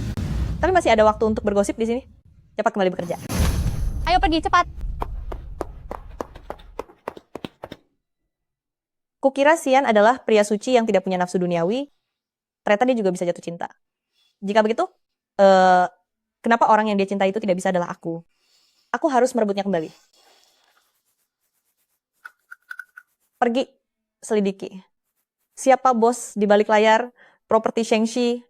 tapi masih ada waktu untuk bergosip di sini. Cepat kembali bekerja. Ayo pergi, cepat. Kukira Xian adalah pria suci yang tidak punya nafsu duniawi. Ternyata dia juga bisa jatuh cinta. Jika begitu, kenapa orang yang dia cintai itu tidak bisa adalah aku? Aku harus merebutnya kembali. Pergi, selidiki. Siapa bos di balik layar properti Shengxi?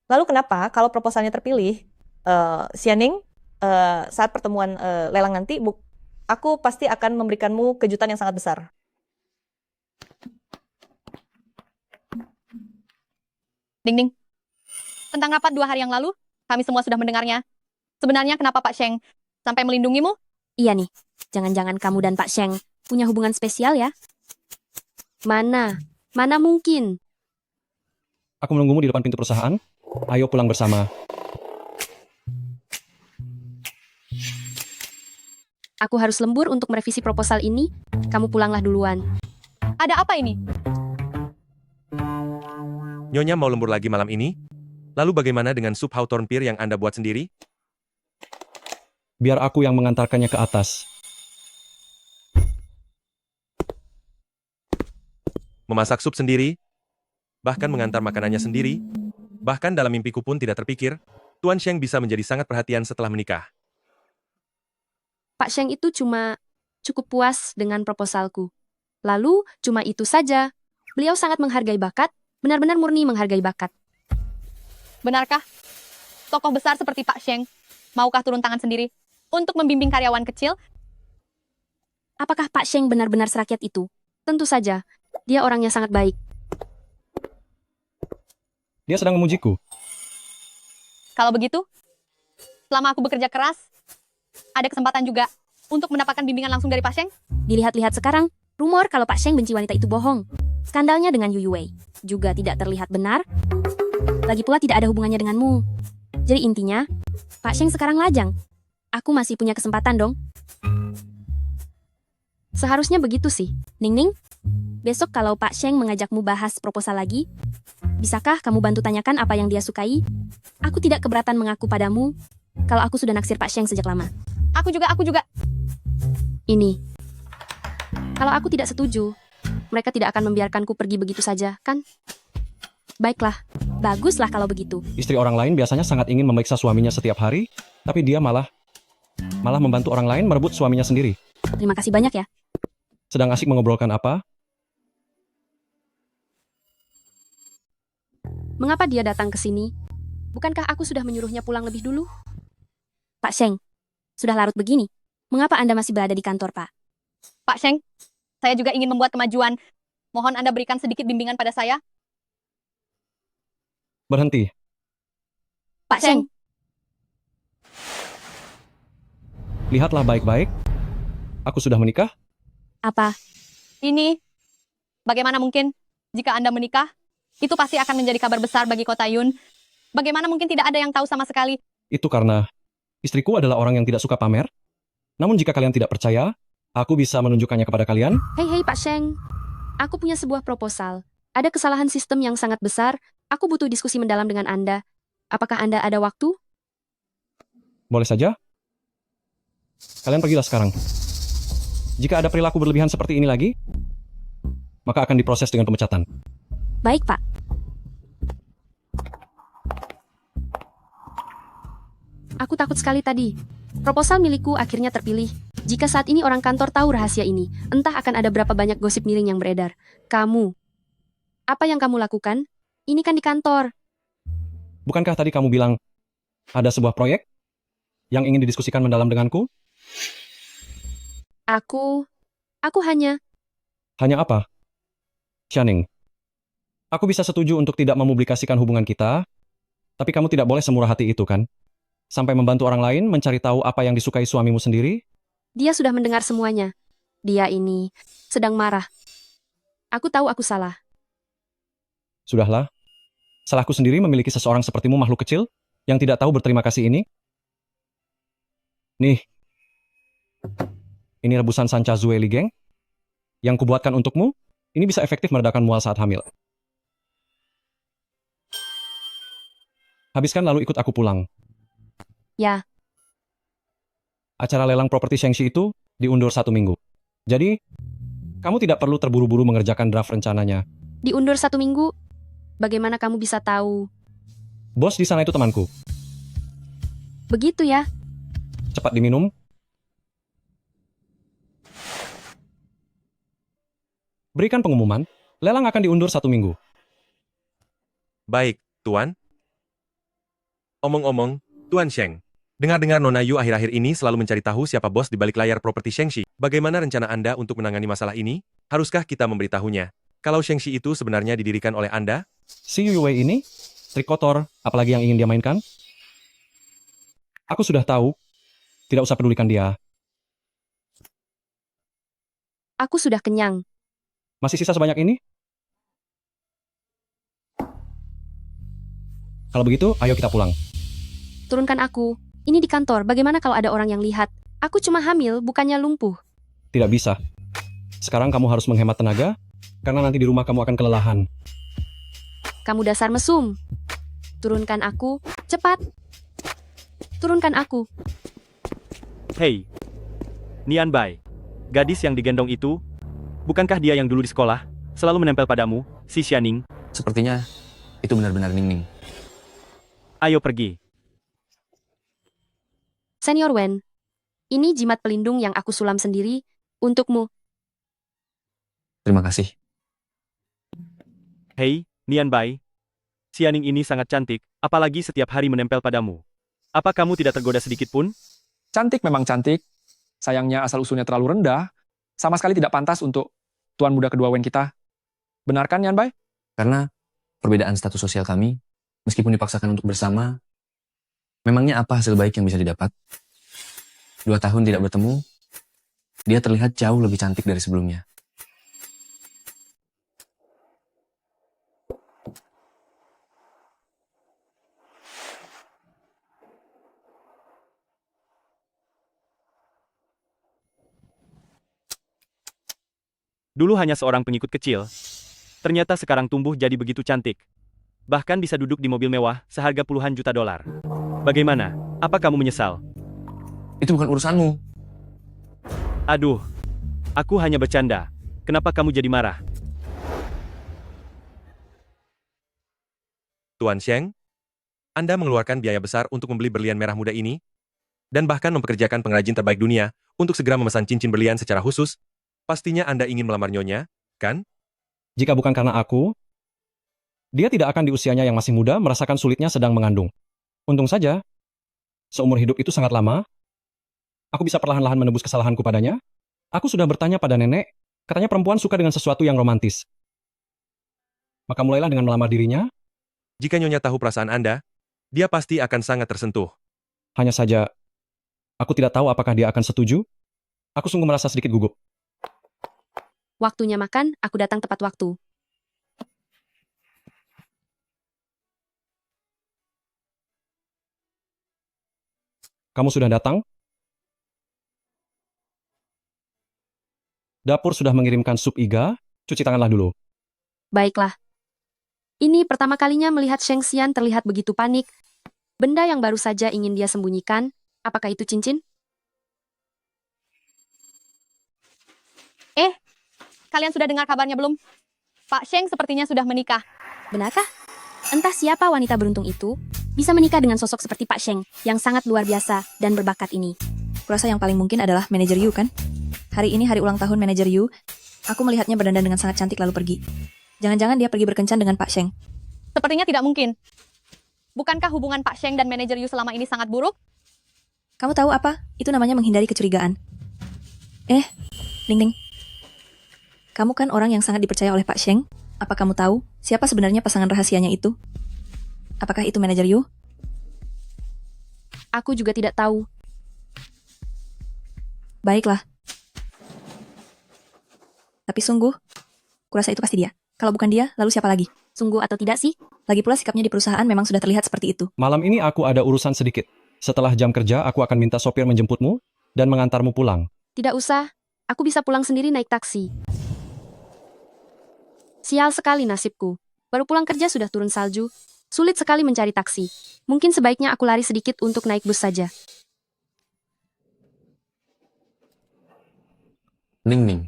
Lalu kenapa kalau proposalnya terpilih, Xianing, saat pertemuan lelang nanti, aku pasti akan memberikanmu kejutan yang sangat besar. Ding-ding. Tentang rapat 2 hari yang lalu, kami semua sudah mendengarnya. Sebenarnya kenapa Pak Sheng sampai melindungimu? Iya nih, jangan-jangan kamu dan Pak Sheng punya hubungan spesial ya? Mana mungkin? Aku menunggumu di depan pintu perusahaan. Ayo pulang bersama. Aku harus lembur untuk merevisi proposal ini. Kamu pulanglah duluan. Ada apa ini? Nyonya mau lembur lagi malam ini? Lalu bagaimana dengan sup hawthorn pear yang Anda buat sendiri? Biar aku yang mengantarkannya ke atas. Memasak sup sendiri? Bahkan mengantar makanannya sendiri? Bahkan dalam mimpiku pun tidak terpikir, Tuan Sheng bisa menjadi sangat perhatian setelah menikah. Pak Sheng itu cukup puas dengan proposalku. Lalu, cuma itu saja. Beliau sangat menghargai bakat, benar-benar murni menghargai bakat. Benarkah? Tokoh besar seperti Pak Sheng, maukah turun tangan sendiri untuk membimbing karyawan kecil? Apakah Pak Sheng benar-benar serakyat itu? Tentu saja, dia orangnya sangat baik. Dia sedang memujiku. Kalau begitu, selama aku bekerja keras, ada kesempatan juga untuk mendapatkan bimbingan langsung dari Pak Sheng? Dilihat-lihat sekarang, rumor kalau Pak Sheng benci wanita itu bohong. Skandalnya dengan Yu Yuwei juga tidak terlihat benar. Lagi pula tidak ada hubungannya denganmu. Jadi intinya, Pak Sheng sekarang lajang. Aku masih punya kesempatan dong. Seharusnya begitu sih. Ning-ning, besok kalau Pak Sheng mengajakmu bahas proposal lagi, bisakah kamu bantu tanyakan apa yang dia sukai? Aku tidak keberatan mengaku padamu kalau aku sudah naksir Pak Sheng sejak lama. Aku juga. Ini. Kalau aku tidak setuju, mereka tidak akan membiarkanku pergi begitu saja, kan? Baiklah, baguslah kalau begitu. Istri orang lain biasanya sangat ingin memeriksa suaminya setiap hari, tapi dia malah membantu orang lain merebut suaminya sendiri. Terima kasih banyak ya. Sedang asik mengobrolkan apa? Mengapa dia datang ke sini? Bukankah aku sudah menyuruhnya pulang lebih dulu? Pak Sheng, sudah larut begini. Mengapa Anda masih berada di kantor, Pak? Pak Sheng, saya juga ingin membuat kemajuan. Mohon Anda berikan sedikit bimbingan pada saya. Berhenti. Pak Sheng, Lihatlah baik-baik. Aku sudah menikah. apa? Ini, bagaimana mungkin jika Anda menikah? Itu pasti akan menjadi kabar besar bagi Kota Yun. Bagaimana mungkin tidak ada yang tahu sama sekali? Itu karena istriku adalah orang yang tidak suka pamer. Namun jika kalian tidak percaya, aku bisa menunjukkannya kepada kalian. Hei Pak Sheng, aku punya sebuah proposal. Ada kesalahan sistem yang sangat besar. Aku butuh diskusi mendalam dengan Anda. Apakah Anda ada waktu? Boleh saja. Kalian pergilah sekarang. Jika ada perilaku berlebihan seperti ini lagi, maka akan diproses dengan pemecatan. Baik, Pak. Aku takut sekali tadi. Proposal milikku akhirnya terpilih. Jika saat ini orang kantor tahu rahasia ini, entah akan ada berapa banyak gosip miring yang beredar. Kamu, apa yang kamu lakukan? Ini kan di kantor. Bukankah tadi kamu bilang ada sebuah proyek yang ingin didiskusikan mendalam denganku? Aku hanya... Hanya apa? Xianing, aku bisa setuju untuk tidak mempublikasikan hubungan kita, tapi kamu tidak boleh semurah hati itu kan? Sampai membantu orang lain mencari tahu apa yang disukai suamimu sendiri? Dia sudah mendengar semuanya. Dia ini sedang marah. Aku tahu aku salah. Sudahlah. Salahku sendiri memiliki seseorang sepertimu makhluk kecil yang tidak tahu berterima kasih ini. Nih. Ini rebusan sanca Zue Ligeng yang kubuatkan untukmu. Ini bisa efektif meredakan mual saat hamil. Habiskan lalu ikut aku pulang. Ya, Acara lelang properti Shengxi itu diundur 1 minggu. Jadi, kamu tidak perlu terburu-buru mengerjakan draft rencananya. diundur 1 minggu. Bagaimana kamu bisa tahu? Bos di sana itu temanku. Begitu ya. Cepat diminum. Berikan pengumuman, lelang akan diundur 1 minggu. Baik, Tuan. Omong-omong, Tuan Sheng. Dengar-dengar Nona Yu akhir-akhir ini selalu mencari tahu siapa bos di balik layar properti Shengxi. Bagaimana rencana Anda untuk menangani masalah ini? Haruskah kita memberitahunya? Kalau Shengxi itu sebenarnya didirikan oleh Anda? Si Yu Wei ini, trik kotor, apalagi yang ingin dia mainkan? Aku sudah tahu. Tidak usah pedulikan dia. Aku sudah kenyang. Masih sisa sebanyak ini? Kalau begitu, ayo kita pulang. Turunkan aku. Ini di kantor, bagaimana kalau ada orang yang lihat? Aku cuma hamil, bukannya lumpuh. Tidak bisa. Sekarang kamu harus menghemat tenaga, karena nanti di rumah kamu akan kelelahan. Kamu dasar mesum. Turunkan aku, cepat. Turunkan aku. Hei, Nian Bai, gadis yang digendong itu, bukankah dia yang dulu di sekolah, selalu menempel padamu, si Xianing? Sepertinya itu benar-benar Ning-Ning. Ayo pergi. Senior Wen, ini jimat pelindung yang aku sulam sendiri, untukmu. Terima kasih. Hei, Nian Bai, Xianing ini sangat cantik, apalagi setiap hari menempel padamu. Apa kamu tidak tergoda sedikit pun? Cantik memang cantik. Sayangnya asal-usulnya terlalu rendah. Sama sekali tidak pantas untuk tuan muda kedua Wen kita. Benar kan, Nian Bai? Karena perbedaan status sosial kami, meskipun dipaksakan untuk bersama, memangnya apa hasil baik yang bisa didapat? 2 tahun tidak bertemu, dia terlihat jauh lebih cantik dari sebelumnya. Dulu hanya seorang pengikut kecil. Ternyata sekarang tumbuh jadi begitu cantik. Bahkan bisa duduk di mobil mewah seharga puluhan juta dolar. Bagaimana? Apa kamu menyesal? Itu bukan urusanmu. Aduh, aku hanya bercanda. Kenapa kamu jadi marah? Tuan Sheng, Anda mengeluarkan biaya besar untuk membeli berlian merah muda ini, dan bahkan mempekerjakan pengrajin terbaik dunia untuk segera memesan cincin berlian secara khusus. Pastinya Anda ingin melamar nyonya, kan? Jika bukan karena aku, Dia tidak akan di usianya yang masih muda merasakan sulitnya sedang mengandung. Untung saja, seumur hidup itu sangat lama. Aku bisa perlahan-lahan menebus kesalahanku padanya. Aku sudah bertanya pada nenek, katanya perempuan suka dengan sesuatu yang romantis. Maka mulailah dengan melamar dirinya. Jika Nyonya tahu perasaan Anda, dia pasti akan sangat tersentuh. Hanya saja, aku tidak tahu apakah dia akan setuju. Aku sungguh merasa sedikit gugup. Waktunya makan, aku datang tepat waktu. Kamu sudah datang? Dapur sudah mengirimkan sup iga, cuci tanganlah dulu. Baiklah. Ini pertama kalinya melihat Sheng Xian terlihat begitu panik. Benda yang baru saja ingin dia sembunyikan, apakah itu cincin? Kalian sudah dengar kabarnya belum? Pak Sheng sepertinya sudah menikah. Benarkah? Entah siapa wanita beruntung itu, bisa menikah dengan sosok seperti Pak Sheng, yang sangat luar biasa dan berbakat ini. Kurasa yang paling mungkin adalah manajer Yu kan? Hari ini hari ulang tahun manajer Yu. Aku melihatnya berdandan dengan sangat cantik lalu pergi. Jangan-jangan dia pergi berkencan dengan Pak Sheng. Sepertinya tidak mungkin. Bukankah hubungan Pak Sheng dan manajer Yu selama ini sangat buruk? Kamu tahu apa? Itu namanya menghindari kecurigaan. Ning Ning. Kamu kan orang yang sangat dipercaya oleh Pak Sheng. Apa kamu tahu siapa sebenarnya pasangan rahasianya itu? Apakah itu manajer Yu? Aku juga tidak tahu. Baiklah. Tapi sungguh, kurasa itu pasti dia. Kalau bukan dia, lalu siapa lagi? Sungguh atau tidak sih? Lagi pula sikapnya di perusahaan memang sudah terlihat seperti itu. Malam ini aku ada urusan sedikit. Setelah jam kerja, aku akan minta sopir menjemputmu dan mengantarmu pulang. Tidak usah. Aku bisa pulang sendiri naik taksi. Sial sekali nasibku. Baru pulang kerja sudah turun salju. Sulit sekali mencari taksi. Mungkin sebaiknya aku lari sedikit untuk naik bus saja. Ning Ning.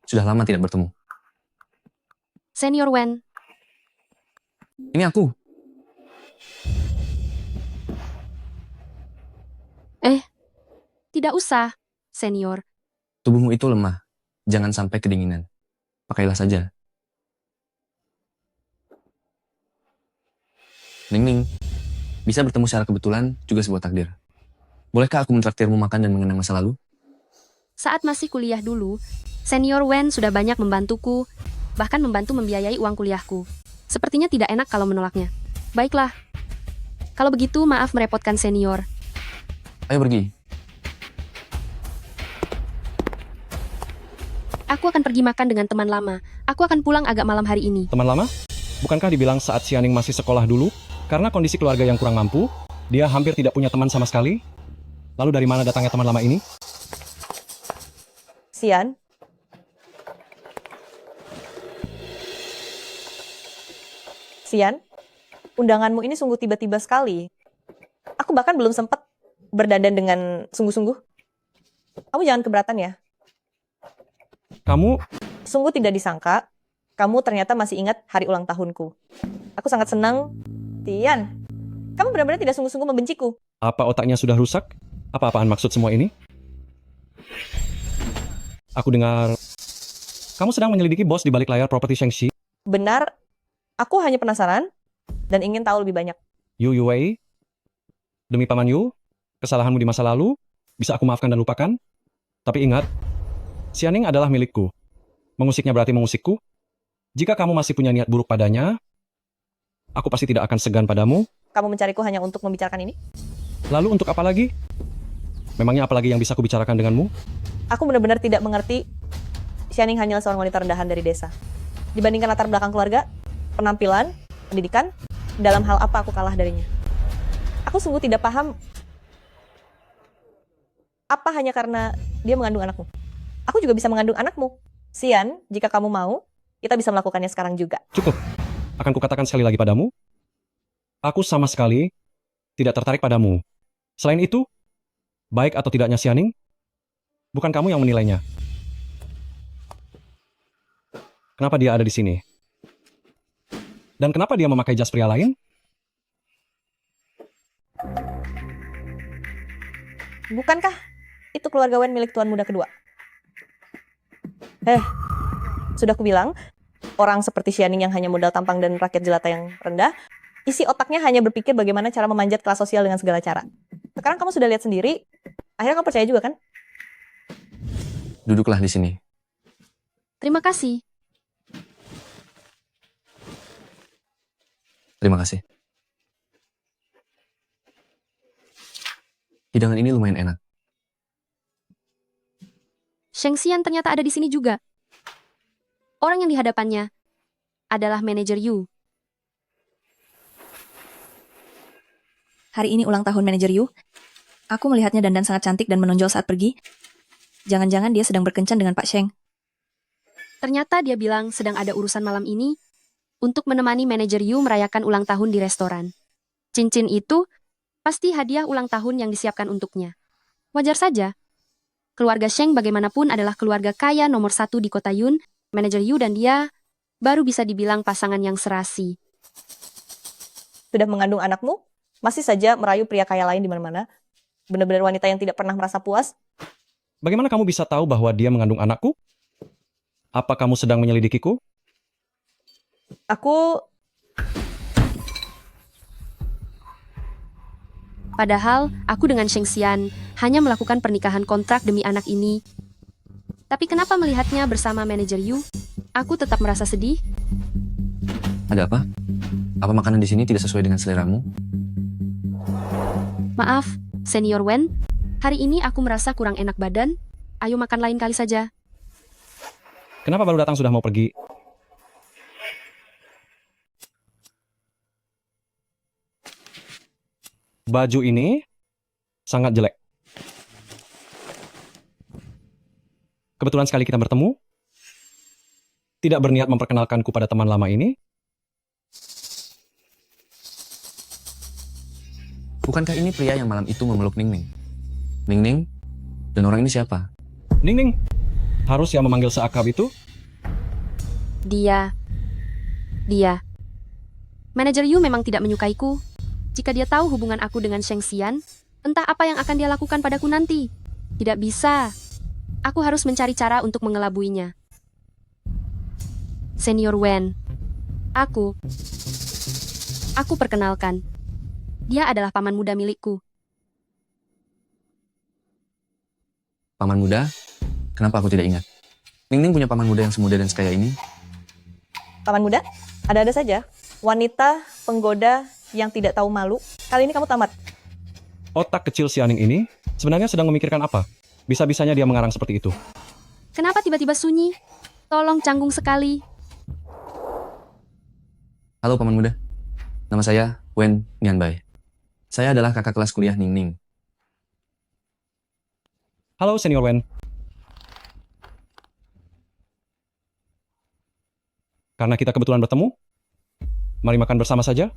Sudah lama tidak bertemu. Senior Wen, Ini aku. tidak usah, senior. Tubuhmu itu lemah. Jangan sampai kedinginan. Pakailah saja. Ning Ning. Bisa bertemu secara kebetulan juga sebuah takdir. Bolehkah aku mentraktirmu makan dan mengenang masa lalu? Saat masih kuliah dulu, senior Wen sudah banyak membantuku, bahkan membantu membiayai uang kuliahku. Sepertinya tidak enak kalau menolaknya. Baiklah. Kalau begitu, maaf merepotkan senior. Ayo pergi. Aku akan pergi makan dengan teman lama. Aku akan pulang agak malam hari ini. Teman lama? Bukankah dibilang saat Xianing masih sekolah dulu? Karena kondisi keluarga yang kurang mampu, dia hampir tidak punya teman sama sekali. Lalu dari mana datangnya teman lama ini? Xian? Xian? Undanganmu ini sungguh tiba-tiba sekali. Aku bahkan belum sempat berdandan dengan sungguh-sungguh. Kamu jangan keberatan ya. Kamu? Sungguh tidak disangka, kamu ternyata masih ingat hari ulang tahunku. Aku sangat senang. Tian, kamu benar-benar tidak sungguh-sungguh membenciku. Apa otaknya sudah rusak? Apa-apaan maksud semua ini? Aku dengar kamu sedang menyelidiki bos di balik layar properti Shengxi. Benar, aku hanya penasaran dan ingin tahu lebih banyak. Yu Yuwei, demi Paman Yu, kesalahanmu di masa lalu bisa aku maafkan dan lupakan. Tapi ingat, Xianing adalah milikku. Mengusiknya berarti mengusikku. Jika kamu masih punya niat buruk padanya, aku pasti tidak akan segan padamu. Kamu mencariku hanya untuk membicarakan ini? Lalu untuk apa lagi? Memangnya apa lagi yang bisa kubicarakan denganmu? Aku benar-benar tidak mengerti Xianing hanyalah seorang wanita rendahan dari desa. Dibandingkan latar belakang keluarga, penampilan, pendidikan, dalam hal apa aku kalah darinya. Aku sungguh tidak paham. Apa hanya karena dia mengandung anakmu? Aku juga bisa mengandung anakmu. Xian, jika kamu mau, kita bisa melakukannya sekarang juga. Cukup. Akan kukatakan sekali lagi padamu. Aku sama sekali tidak tertarik padamu. Selain itu, baik atau tidaknya Xianing, bukan kamu yang menilainya. Kenapa dia ada di sini? Dan kenapa dia memakai jas pria lain? Bukankah itu keluarga Wen milik tuan muda kedua? Sudah kubilang, orang seperti Xianing yang hanya modal tampang dan rakyat jelata yang rendah, isi otaknya hanya berpikir bagaimana cara memanjat kelas sosial dengan segala cara. Sekarang kamu sudah lihat sendiri, akhirnya kamu percaya juga kan? Duduklah di sini. Terima kasih. Terima kasih. Hidangan ini lumayan enak. Sheng Xian ternyata ada di sini juga. Orang yang di hadapannya adalah manajer Yu. Hari ini ulang tahun manajer Yu. Aku melihatnya dandan sangat cantik dan menonjol saat pergi. Jangan-jangan dia sedang berkencan dengan Pak Sheng. Ternyata dia bilang sedang ada urusan malam ini untuk menemani manajer Yu merayakan ulang tahun di restoran. Cincin itu pasti hadiah ulang tahun yang disiapkan untuknya. Wajar saja. Keluarga Sheng bagaimanapun adalah keluarga kaya nomor 1 di kota Yun. Manajer Yu dan dia baru bisa dibilang pasangan yang serasi. Sudah mengandung anakmu, masih saja merayu pria kaya lain di mana-mana. Benar-benar wanita yang tidak pernah merasa puas. Bagaimana kamu bisa tahu bahwa dia mengandung anakku? Apa kamu sedang menyelidikiku? Padahal, aku dengan Sheng Xian hanya melakukan pernikahan kontrak demi anak ini. Tapi kenapa melihatnya bersama manajer Yu? Aku tetap merasa sedih. Ada apa? Apa makanan di sini tidak sesuai dengan seleramu? Maaf, Senior Wen. Hari ini aku merasa kurang enak badan. Ayo makan lain kali saja. Kenapa baru datang sudah mau pergi? Baju ini sangat jelek. Kebetulan sekali kita bertemu. Tidak berniat memperkenalkanku pada teman lama ini. Bukankah ini pria yang malam itu memeluk Ningning? Ningning? Dan orang ini siapa? Ningning? Harus yang memanggil seakrab itu? Dia. Manajer Yu memang tidak menyukaiku. Jika dia tahu hubungan aku dengan Sheng Xian, entah apa yang akan dia lakukan padaku nanti. Tidak bisa. Aku harus mencari cara untuk mengelabuinya. Senior Wen. Aku perkenalkan. Dia adalah paman muda milikku. Paman muda? Kenapa aku tidak ingat? Ningning punya paman muda yang semuda dan sekaya ini? Paman muda, ada-ada saja. Wanita, penggoda, yang tidak tahu malu. Kali ini kamu tamat. Otak kecil Xianing ini sebenarnya sedang memikirkan apa? Bisa-bisanya dia mengarang seperti itu. Kenapa tiba-tiba sunyi? Tolong canggung sekali. Halo paman muda. Nama saya Wen Nianbai. Saya adalah kakak kelas kuliah Ningning. Halo Senior Wen. Karena kita kebetulan bertemu, mari makan bersama saja.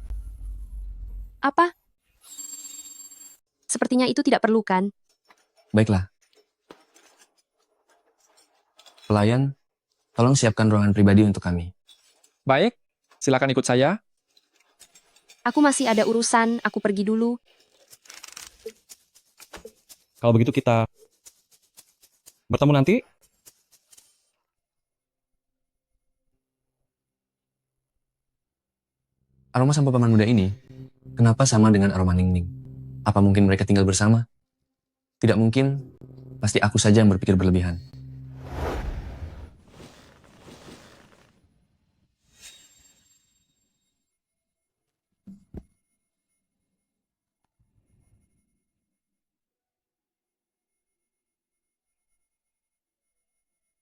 Apa? Sepertinya itu tidak perlu kan? Baiklah. Pelayan, tolong siapkan ruangan pribadi untuk kami. Baik, silakan ikut saya. Aku masih ada urusan, aku pergi dulu. Kalau begitu kita bertemu nanti. Aroma sampah paman muda ini, kenapa sama dengan aroma Ningning? Apa mungkin mereka tinggal bersama? Tidak mungkin, pasti aku saja yang berpikir berlebihan.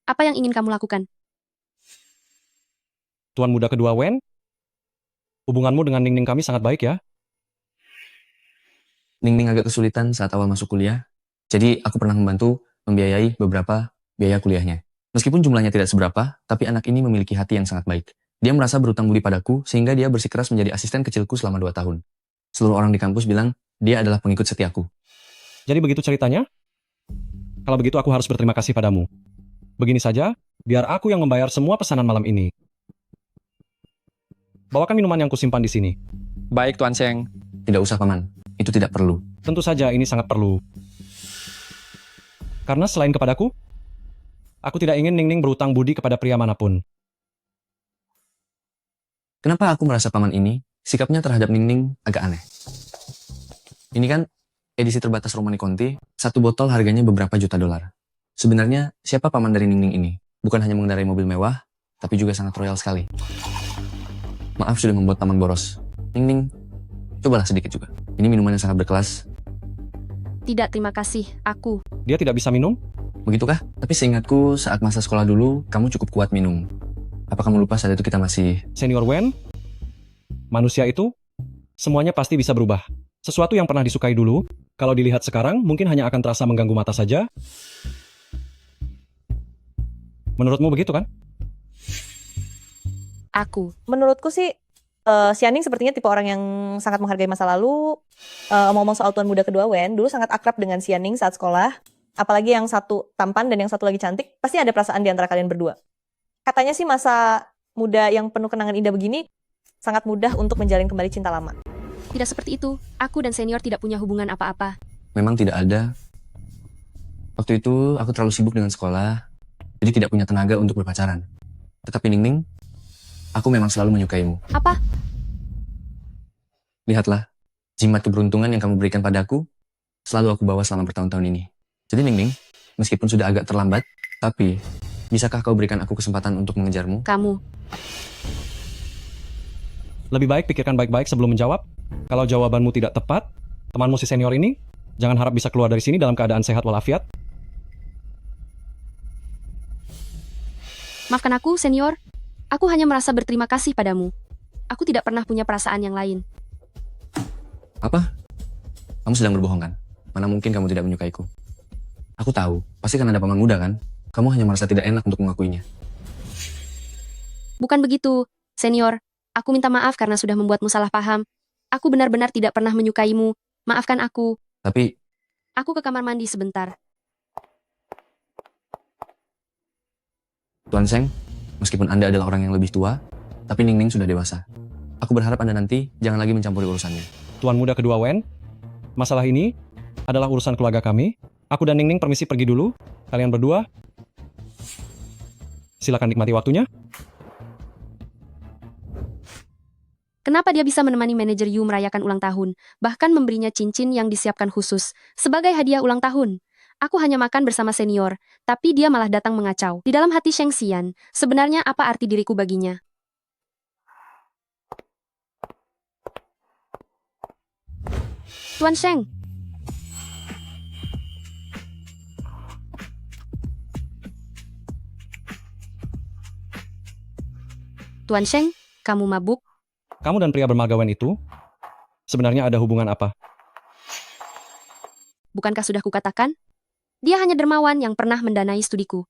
Apa yang ingin kamu lakukan? Tuan muda kedua Wen, hubunganmu dengan Ningning kami sangat baik ya. Ningning agak kesulitan saat awal masuk kuliah, jadi aku pernah membantu membiayai beberapa biaya kuliahnya. Meskipun jumlahnya tidak seberapa, tapi anak ini memiliki hati yang sangat baik. Dia merasa berutang budi padaku, sehingga dia bersikeras menjadi asisten kecilku selama 2 tahun. Seluruh orang di kampus bilang, dia adalah pengikut setiaku. Jadi begitu ceritanya? Kalau begitu aku harus berterima kasih padamu. Begini saja, biar aku yang membayar semua pesanan malam ini. Bawakan minuman yang kusimpan di sini. Baik, Tuan Sheng. Tidak usah, Paman. Itu tidak perlu. Tentu saja ini sangat perlu. Karena selain kepadaku, aku tidak ingin Ningning berutang budi kepada pria manapun. Kenapa aku merasa paman ini sikapnya terhadap Ningning agak aneh? Ini kan edisi terbatas Romani Conti, satu botol harganya beberapa juta dolar. Sebenarnya siapa paman dari Ningning ini? Bukan hanya mengendarai mobil mewah, tapi juga sangat royal sekali. Maaf sudah membuat paman boros. Ningning, cobalah sedikit juga. Ini minuman yang sangat berkelas. Tidak, terima kasih. Aku. Dia tidak bisa minum? Begitukah? Tapi seingatku saat masa sekolah dulu, kamu cukup kuat minum. Apa kamu lupa saat itu kita masih... Senior Wen, manusia itu, semuanya pasti bisa berubah. Sesuatu yang pernah disukai dulu, kalau dilihat sekarang, mungkin hanya akan terasa mengganggu mata saja. Menurutmu begitu kan? Aku. Menurutku sih, Xianing sepertinya tipe orang yang sangat menghargai masa lalu. Ngomong soal tuan muda kedua Wen, dulu sangat akrab dengan Xianing saat sekolah. Apalagi yang satu tampan dan yang satu lagi cantik, pasti ada perasaan di antara kalian berdua. Katanya sih masa muda yang penuh kenangan indah begini, sangat mudah untuk menjalin kembali cinta lama. Tidak seperti itu. Aku dan senior tidak punya hubungan apa-apa. Memang tidak ada. Waktu itu aku terlalu sibuk dengan sekolah, jadi tidak punya tenaga untuk berpacaran. Tetapi Ningning, aku memang selalu menyukaimu. Apa? Lihatlah, jimat keberuntungan yang kamu berikan padaku, selalu aku bawa selama bertahun-tahun ini. Jadi Ningning, meskipun sudah agak terlambat, tapi bisakah kau berikan aku kesempatan untuk mengejarmu? Kamu. Lebih baik pikirkan baik-baik sebelum menjawab. Kalau jawabanmu tidak tepat, temanmu si senior ini, jangan harap bisa keluar dari sini dalam keadaan sehat walafiat. Maafkan aku, senior. Aku hanya merasa berterima kasih padamu. Aku tidak pernah punya perasaan yang lain. Apa? Kamu sedang berbohong kan? Mana mungkin kamu tidak menyukaiku? Aku tahu, pasti kan ada paman muda kan? Kamu hanya merasa tidak enak untuk mengakuinya. Bukan begitu, senior. Aku minta maaf karena sudah membuatmu salah paham. Aku benar-benar tidak pernah menyukaimu. Maafkan aku. Tapi... Aku ke kamar mandi sebentar. Tuan Seng, meskipun Anda adalah orang yang lebih tua, tapi Ningning sudah dewasa. Aku berharap Anda nanti jangan lagi mencampuri urusannya. Tuan muda kedua Wen, masalah ini adalah urusan keluarga kami. Aku dan Ningning permisi pergi dulu. Kalian berdua, silakan nikmati waktunya. Kenapa dia bisa menemani manajer Yu merayakan ulang tahun, bahkan memberinya cincin yang disiapkan khusus, sebagai hadiah ulang tahun? Aku hanya makan bersama senior, tapi dia malah datang mengacau. Di dalam hati Sheng Xian, sebenarnya apa arti diriku baginya? Tuan Sheng. Tuan Sheng, kamu mabuk? Kamu dan pria bermarga Wen itu sebenarnya ada hubungan apa? Bukankah sudah kukatakan? Dia hanya dermawan yang pernah mendanai studiku.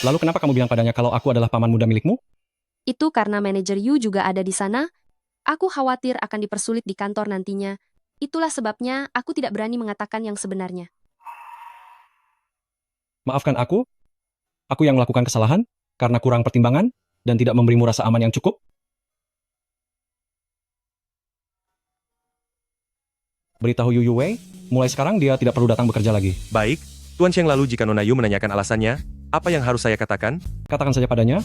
Lalu kenapa kamu bilang padanya kalau aku adalah paman muda milikmu? Itu karena manajer Yu juga ada di sana. Aku khawatir akan dipersulit di kantor nantinya. Itulah sebabnya aku tidak berani mengatakan yang sebenarnya. Maafkan aku yang melakukan kesalahan karena kurang pertimbangan dan tidak memberimu rasa aman yang cukup. Beritahu Yu Wei, mulai sekarang dia tidak perlu datang bekerja lagi. Baik, Tuan Sheng, lalu jika Nona Yu menanyakan alasannya, apa yang harus saya katakan? Katakan saja padanya,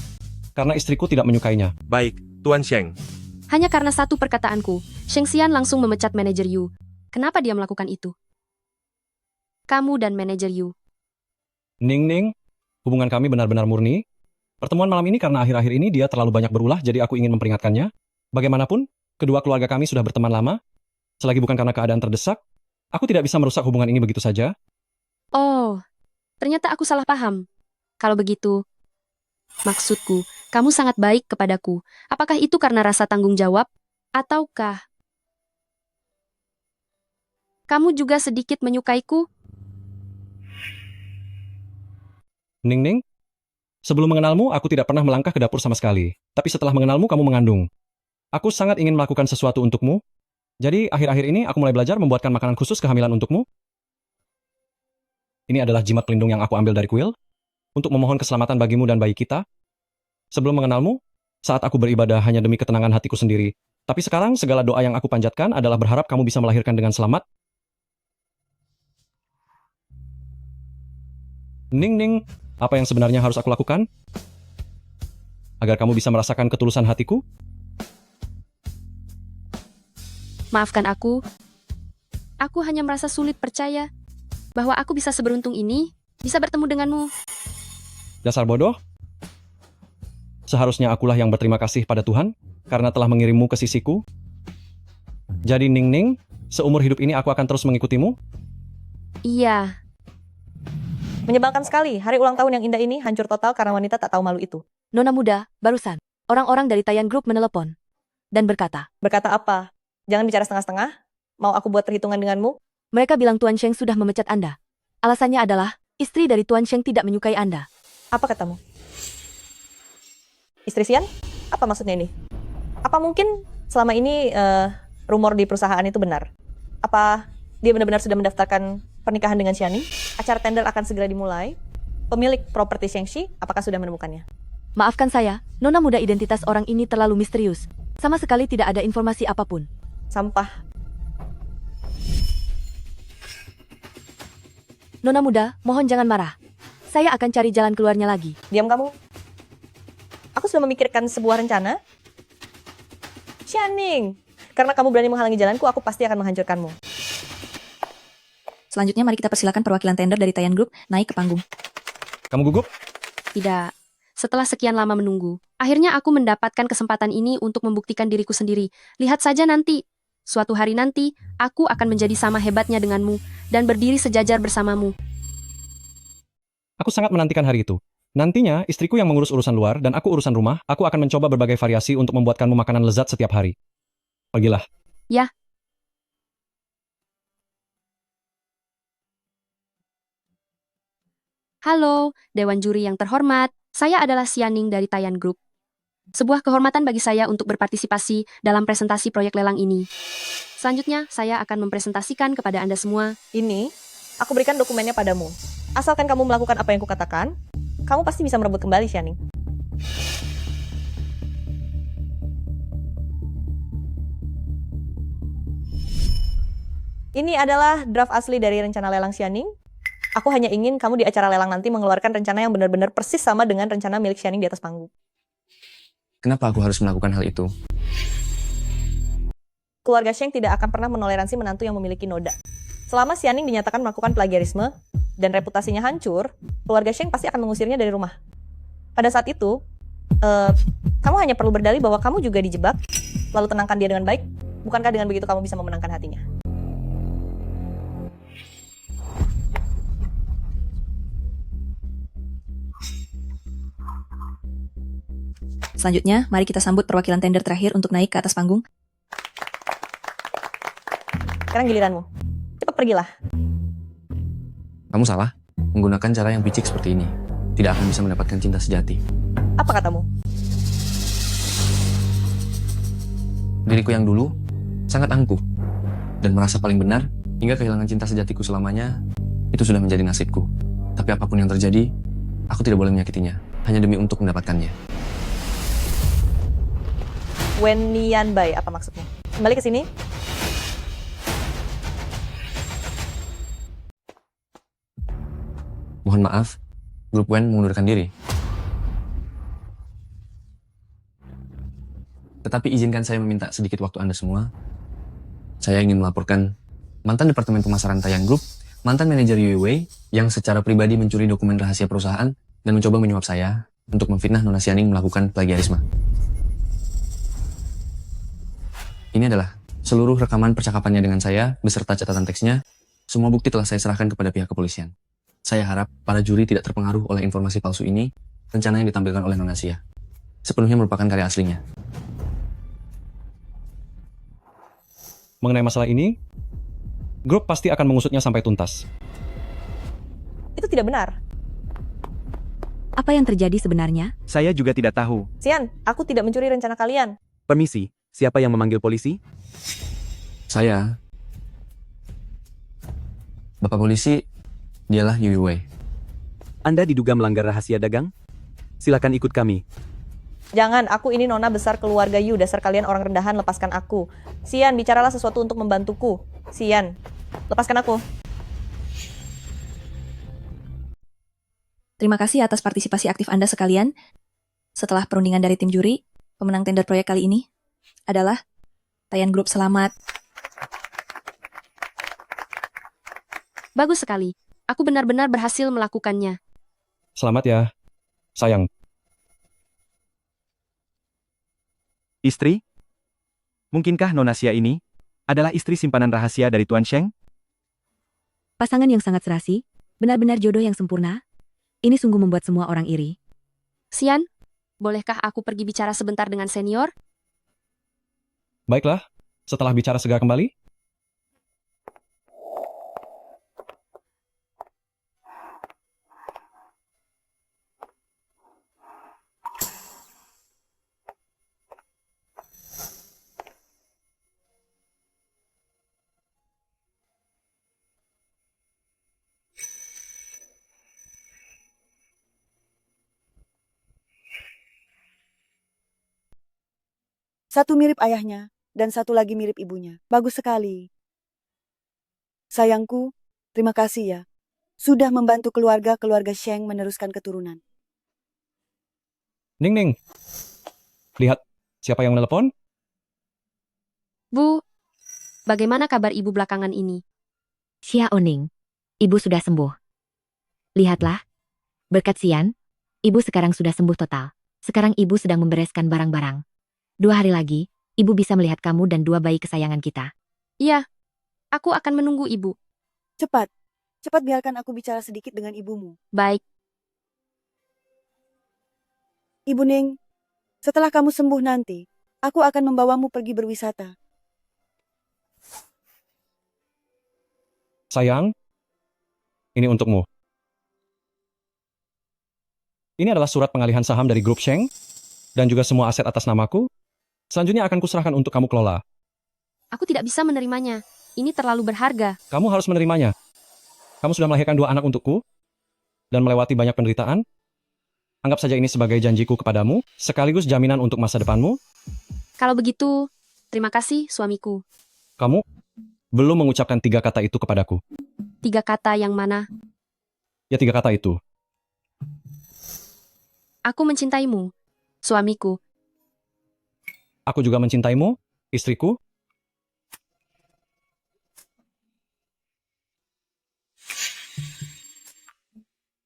karena istriku tidak menyukainya. Baik, Tuan Sheng. Hanya karena satu perkataanku, Sheng Xian langsung memecat manajer Yu. Kenapa dia melakukan itu? Kamu dan manajer Yu. Ningning, hubungan kami benar-benar murni. Pertemuan malam ini karena akhir-akhir ini dia terlalu banyak berulah, jadi aku ingin memperingatkannya. Bagaimanapun, kedua keluarga kami sudah berteman lama. Selagi bukan karena keadaan terdesak, aku tidak bisa merusak hubungan ini begitu saja. Oh, ternyata aku salah paham. Kalau begitu, maksudku, kamu sangat baik kepadaku. Apakah itu karena rasa tanggung jawab? Ataukah kamu juga sedikit menyukaiku? Ningning, sebelum mengenalmu, aku tidak pernah melangkah ke dapur sama sekali. Tapi setelah mengenalmu, kamu mengandung. Aku sangat ingin melakukan sesuatu untukmu. Jadi, akhir-akhir ini aku mulai belajar membuatkan makanan khusus kehamilan untukmu. Ini adalah jimat pelindung yang aku ambil dari kuil, untuk memohon keselamatan bagimu dan bayi kita. Sebelum mengenalmu, saat aku beribadah hanya demi ketenangan hatiku sendiri. Tapi sekarang, segala doa yang aku panjatkan adalah berharap kamu bisa melahirkan dengan selamat. Ningning, apa yang sebenarnya harus aku lakukan? Agar kamu bisa merasakan ketulusan hatiku? Maafkan aku. Aku hanya merasa sulit percaya bahwa aku bisa seberuntung ini, bisa bertemu denganmu. Dasar bodoh. Seharusnya akulah yang berterima kasih pada Tuhan karena telah mengirimmu ke sisiku. Jadi Ning, seumur hidup ini aku akan terus mengikutimu. Iya. Menyebalkan sekali, hari ulang tahun yang indah ini hancur total karena wanita tak tahu malu itu. Nona muda, barusan, orang-orang dari Tayan Group menelepon dan berkata, Berkata apa? Jangan bicara setengah-setengah. Mau aku buat perhitungan denganmu? mereka bilang Tuan Sheng sudah memecat Anda. Alasannya adalah, istri dari Tuan Sheng tidak menyukai Anda. Apa katamu? Istri Xian? Apa maksudnya ini? Apa mungkin selama ini rumor di perusahaan itu benar? Apa dia benar-benar sudah mendaftarkan pernikahan dengan Xianing? Acara tender akan segera dimulai. Pemilik properti Shengxi, apakah sudah menemukannya? Maafkan saya, nona muda, identitas orang ini terlalu misterius. Sama sekali tidak ada informasi apapun. Sampah. Nona muda, mohon jangan marah. Saya akan cari jalan keluarnya lagi. Diam kamu. Aku sudah memikirkan sebuah rencana. Xianing, karena kamu berani menghalangi jalanku, aku pasti akan menghancurkanmu. Selanjutnya mari kita persilakan perwakilan tender dari Tayan Group naik ke panggung. Kamu gugup? Tidak. Setelah sekian lama menunggu, akhirnya aku mendapatkan kesempatan ini untuk membuktikan diriku sendiri. Lihat saja nanti. Suatu hari nanti, aku akan menjadi sama hebatnya denganmu dan berdiri sejajar bersamamu. Aku sangat menantikan hari itu. Nantinya, istriku yang mengurus urusan luar dan aku urusan rumah, aku akan mencoba berbagai variasi untuk membuatkanmu makanan lezat setiap hari. Pergilah. Ya. Halo, Dewan Juri yang terhormat. Saya adalah Xianing dari Tayan Group. Sebuah kehormatan bagi saya untuk berpartisipasi dalam presentasi proyek lelang ini. Selanjutnya, saya akan mempresentasikan kepada Anda semua. Ini, aku berikan dokumennya padamu. Asalkan kamu melakukan apa yang kukatakan, kamu pasti bisa merebut kembali, Xianing. Ini adalah draft asli dari rencana lelang Xianing. Aku hanya ingin kamu di acara lelang nanti mengeluarkan rencana yang benar-benar persis sama dengan rencana milik Xianing di atas panggung. Kenapa aku harus melakukan hal itu? Keluarga Sheng tidak akan pernah menoleransi menantu yang memiliki noda. Selama Xianing dinyatakan melakukan plagiarisme dan reputasinya hancur, keluarga Sheng pasti akan mengusirnya dari rumah. Pada saat itu, kamu hanya perlu berdalih bahwa kamu juga dijebak, lalu tenangkan dia dengan baik. Bukankah dengan begitu kamu bisa memenangkan hatinya? Selanjutnya, mari kita sambut perwakilan tender terakhir untuk naik ke atas panggung. Sekarang giliranmu. Cepat pergilah. Kamu salah. Menggunakan cara yang picik seperti ini tidak akan bisa mendapatkan cinta sejati. Apa katamu? Diriku yang dulu sangat angkuh dan merasa paling benar hingga kehilangan cinta sejatiku selamanya, itu sudah menjadi nasibku. Tapi apapun yang terjadi, aku tidak boleh menyakitinya hanya demi untuk mendapatkannya. Wen Nian Bai, apa maksudnya? Kembali ke sini. Mohon maaf, grup Wen mengundurkan diri. Tetapi izinkan saya meminta sedikit waktu Anda semua. Saya ingin melaporkan mantan Departemen Pemasaran Tayan Group, mantan manajer Yue Wei, yang secara pribadi mencuri dokumen rahasia perusahaan dan mencoba menyuap saya untuk memfitnah Nona Xianing melakukan plagiarisme. Ini adalah seluruh rekaman percakapannya dengan saya beserta catatan teksnya. Semua bukti telah saya serahkan kepada pihak kepolisian. Saya harap para juri tidak terpengaruh oleh informasi palsu ini, rencana yang ditampilkan oleh Nona Xia. Sepenuhnya merupakan karya aslinya. Mengenai masalah ini, grup pasti akan mengusutnya sampai tuntas. Itu tidak benar. Apa yang terjadi sebenarnya? Saya juga tidak tahu. Xian, aku tidak mencuri rencana kalian. Permisi, siapa yang memanggil polisi? Saya. Bapak polisi, dialah Yue Wei. Anda diduga melanggar rahasia dagang? Silakan ikut kami. Jangan, aku ini nona besar keluarga Yu, dasar kalian orang rendahan, lepaskan aku. Xian, bicaralah sesuatu untuk membantuku. Xian, lepaskan aku. Terima kasih atas partisipasi aktif Anda sekalian. Setelah perundingan dari tim juri, pemenang tender proyek kali ini adalah Tayan Group. Selamat Bagus sekali. Aku benar-benar berhasil melakukannya. Selamat ya, sayang. Istri? Mungkinkah Nona Xia ini adalah istri simpanan rahasia dari Tuan Sheng? Pasangan yang sangat serasi, benar-benar jodoh yang sempurna. Ini sungguh membuat semua orang iri. Xian, bolehkah aku pergi bicara sebentar dengan senior? Baiklah, setelah bicara segera kembali. Satu mirip ayahnya, dan satu lagi mirip ibunya. Bagus sekali. Sayangku, terima kasih ya. Sudah membantu keluarga Sheng meneruskan keturunan. Ning Ning. Lihat, siapa yang menelepon? Bu, bagaimana kabar ibu belakangan ini? Xia Oning, ibu sudah sembuh. Lihatlah, berkat Xian, ibu sekarang sudah sembuh total. Sekarang ibu sedang membereskan barang-barang. 2 hari lagi, ibu bisa melihat kamu dan 2 bayi kesayangan kita. Iya, aku akan menunggu ibu. Cepat biarkan aku bicara sedikit dengan ibumu. Baik. Ibu Ning, setelah kamu sembuh nanti, aku akan membawamu pergi berwisata. Sayang, ini untukmu. Ini adalah surat pengalihan saham dari grup Sheng, dan juga semua aset atas namaku. Selanjutnya akan kuserahkan untuk kamu kelola. Aku tidak bisa menerimanya. Ini terlalu berharga. Kamu harus menerimanya. Kamu sudah melahirkan 2 anak untukku, dan melewati banyak penderitaan. Anggap saja ini sebagai janjiku kepadamu, sekaligus jaminan untuk masa depanmu. Kalau begitu, terima kasih suamiku. Kamu belum mengucapkan 3 kata itu kepadaku. 3 kata yang mana? Ya 3 kata itu. Aku mencintaimu, suamiku. Aku juga mencintaimu, istriku.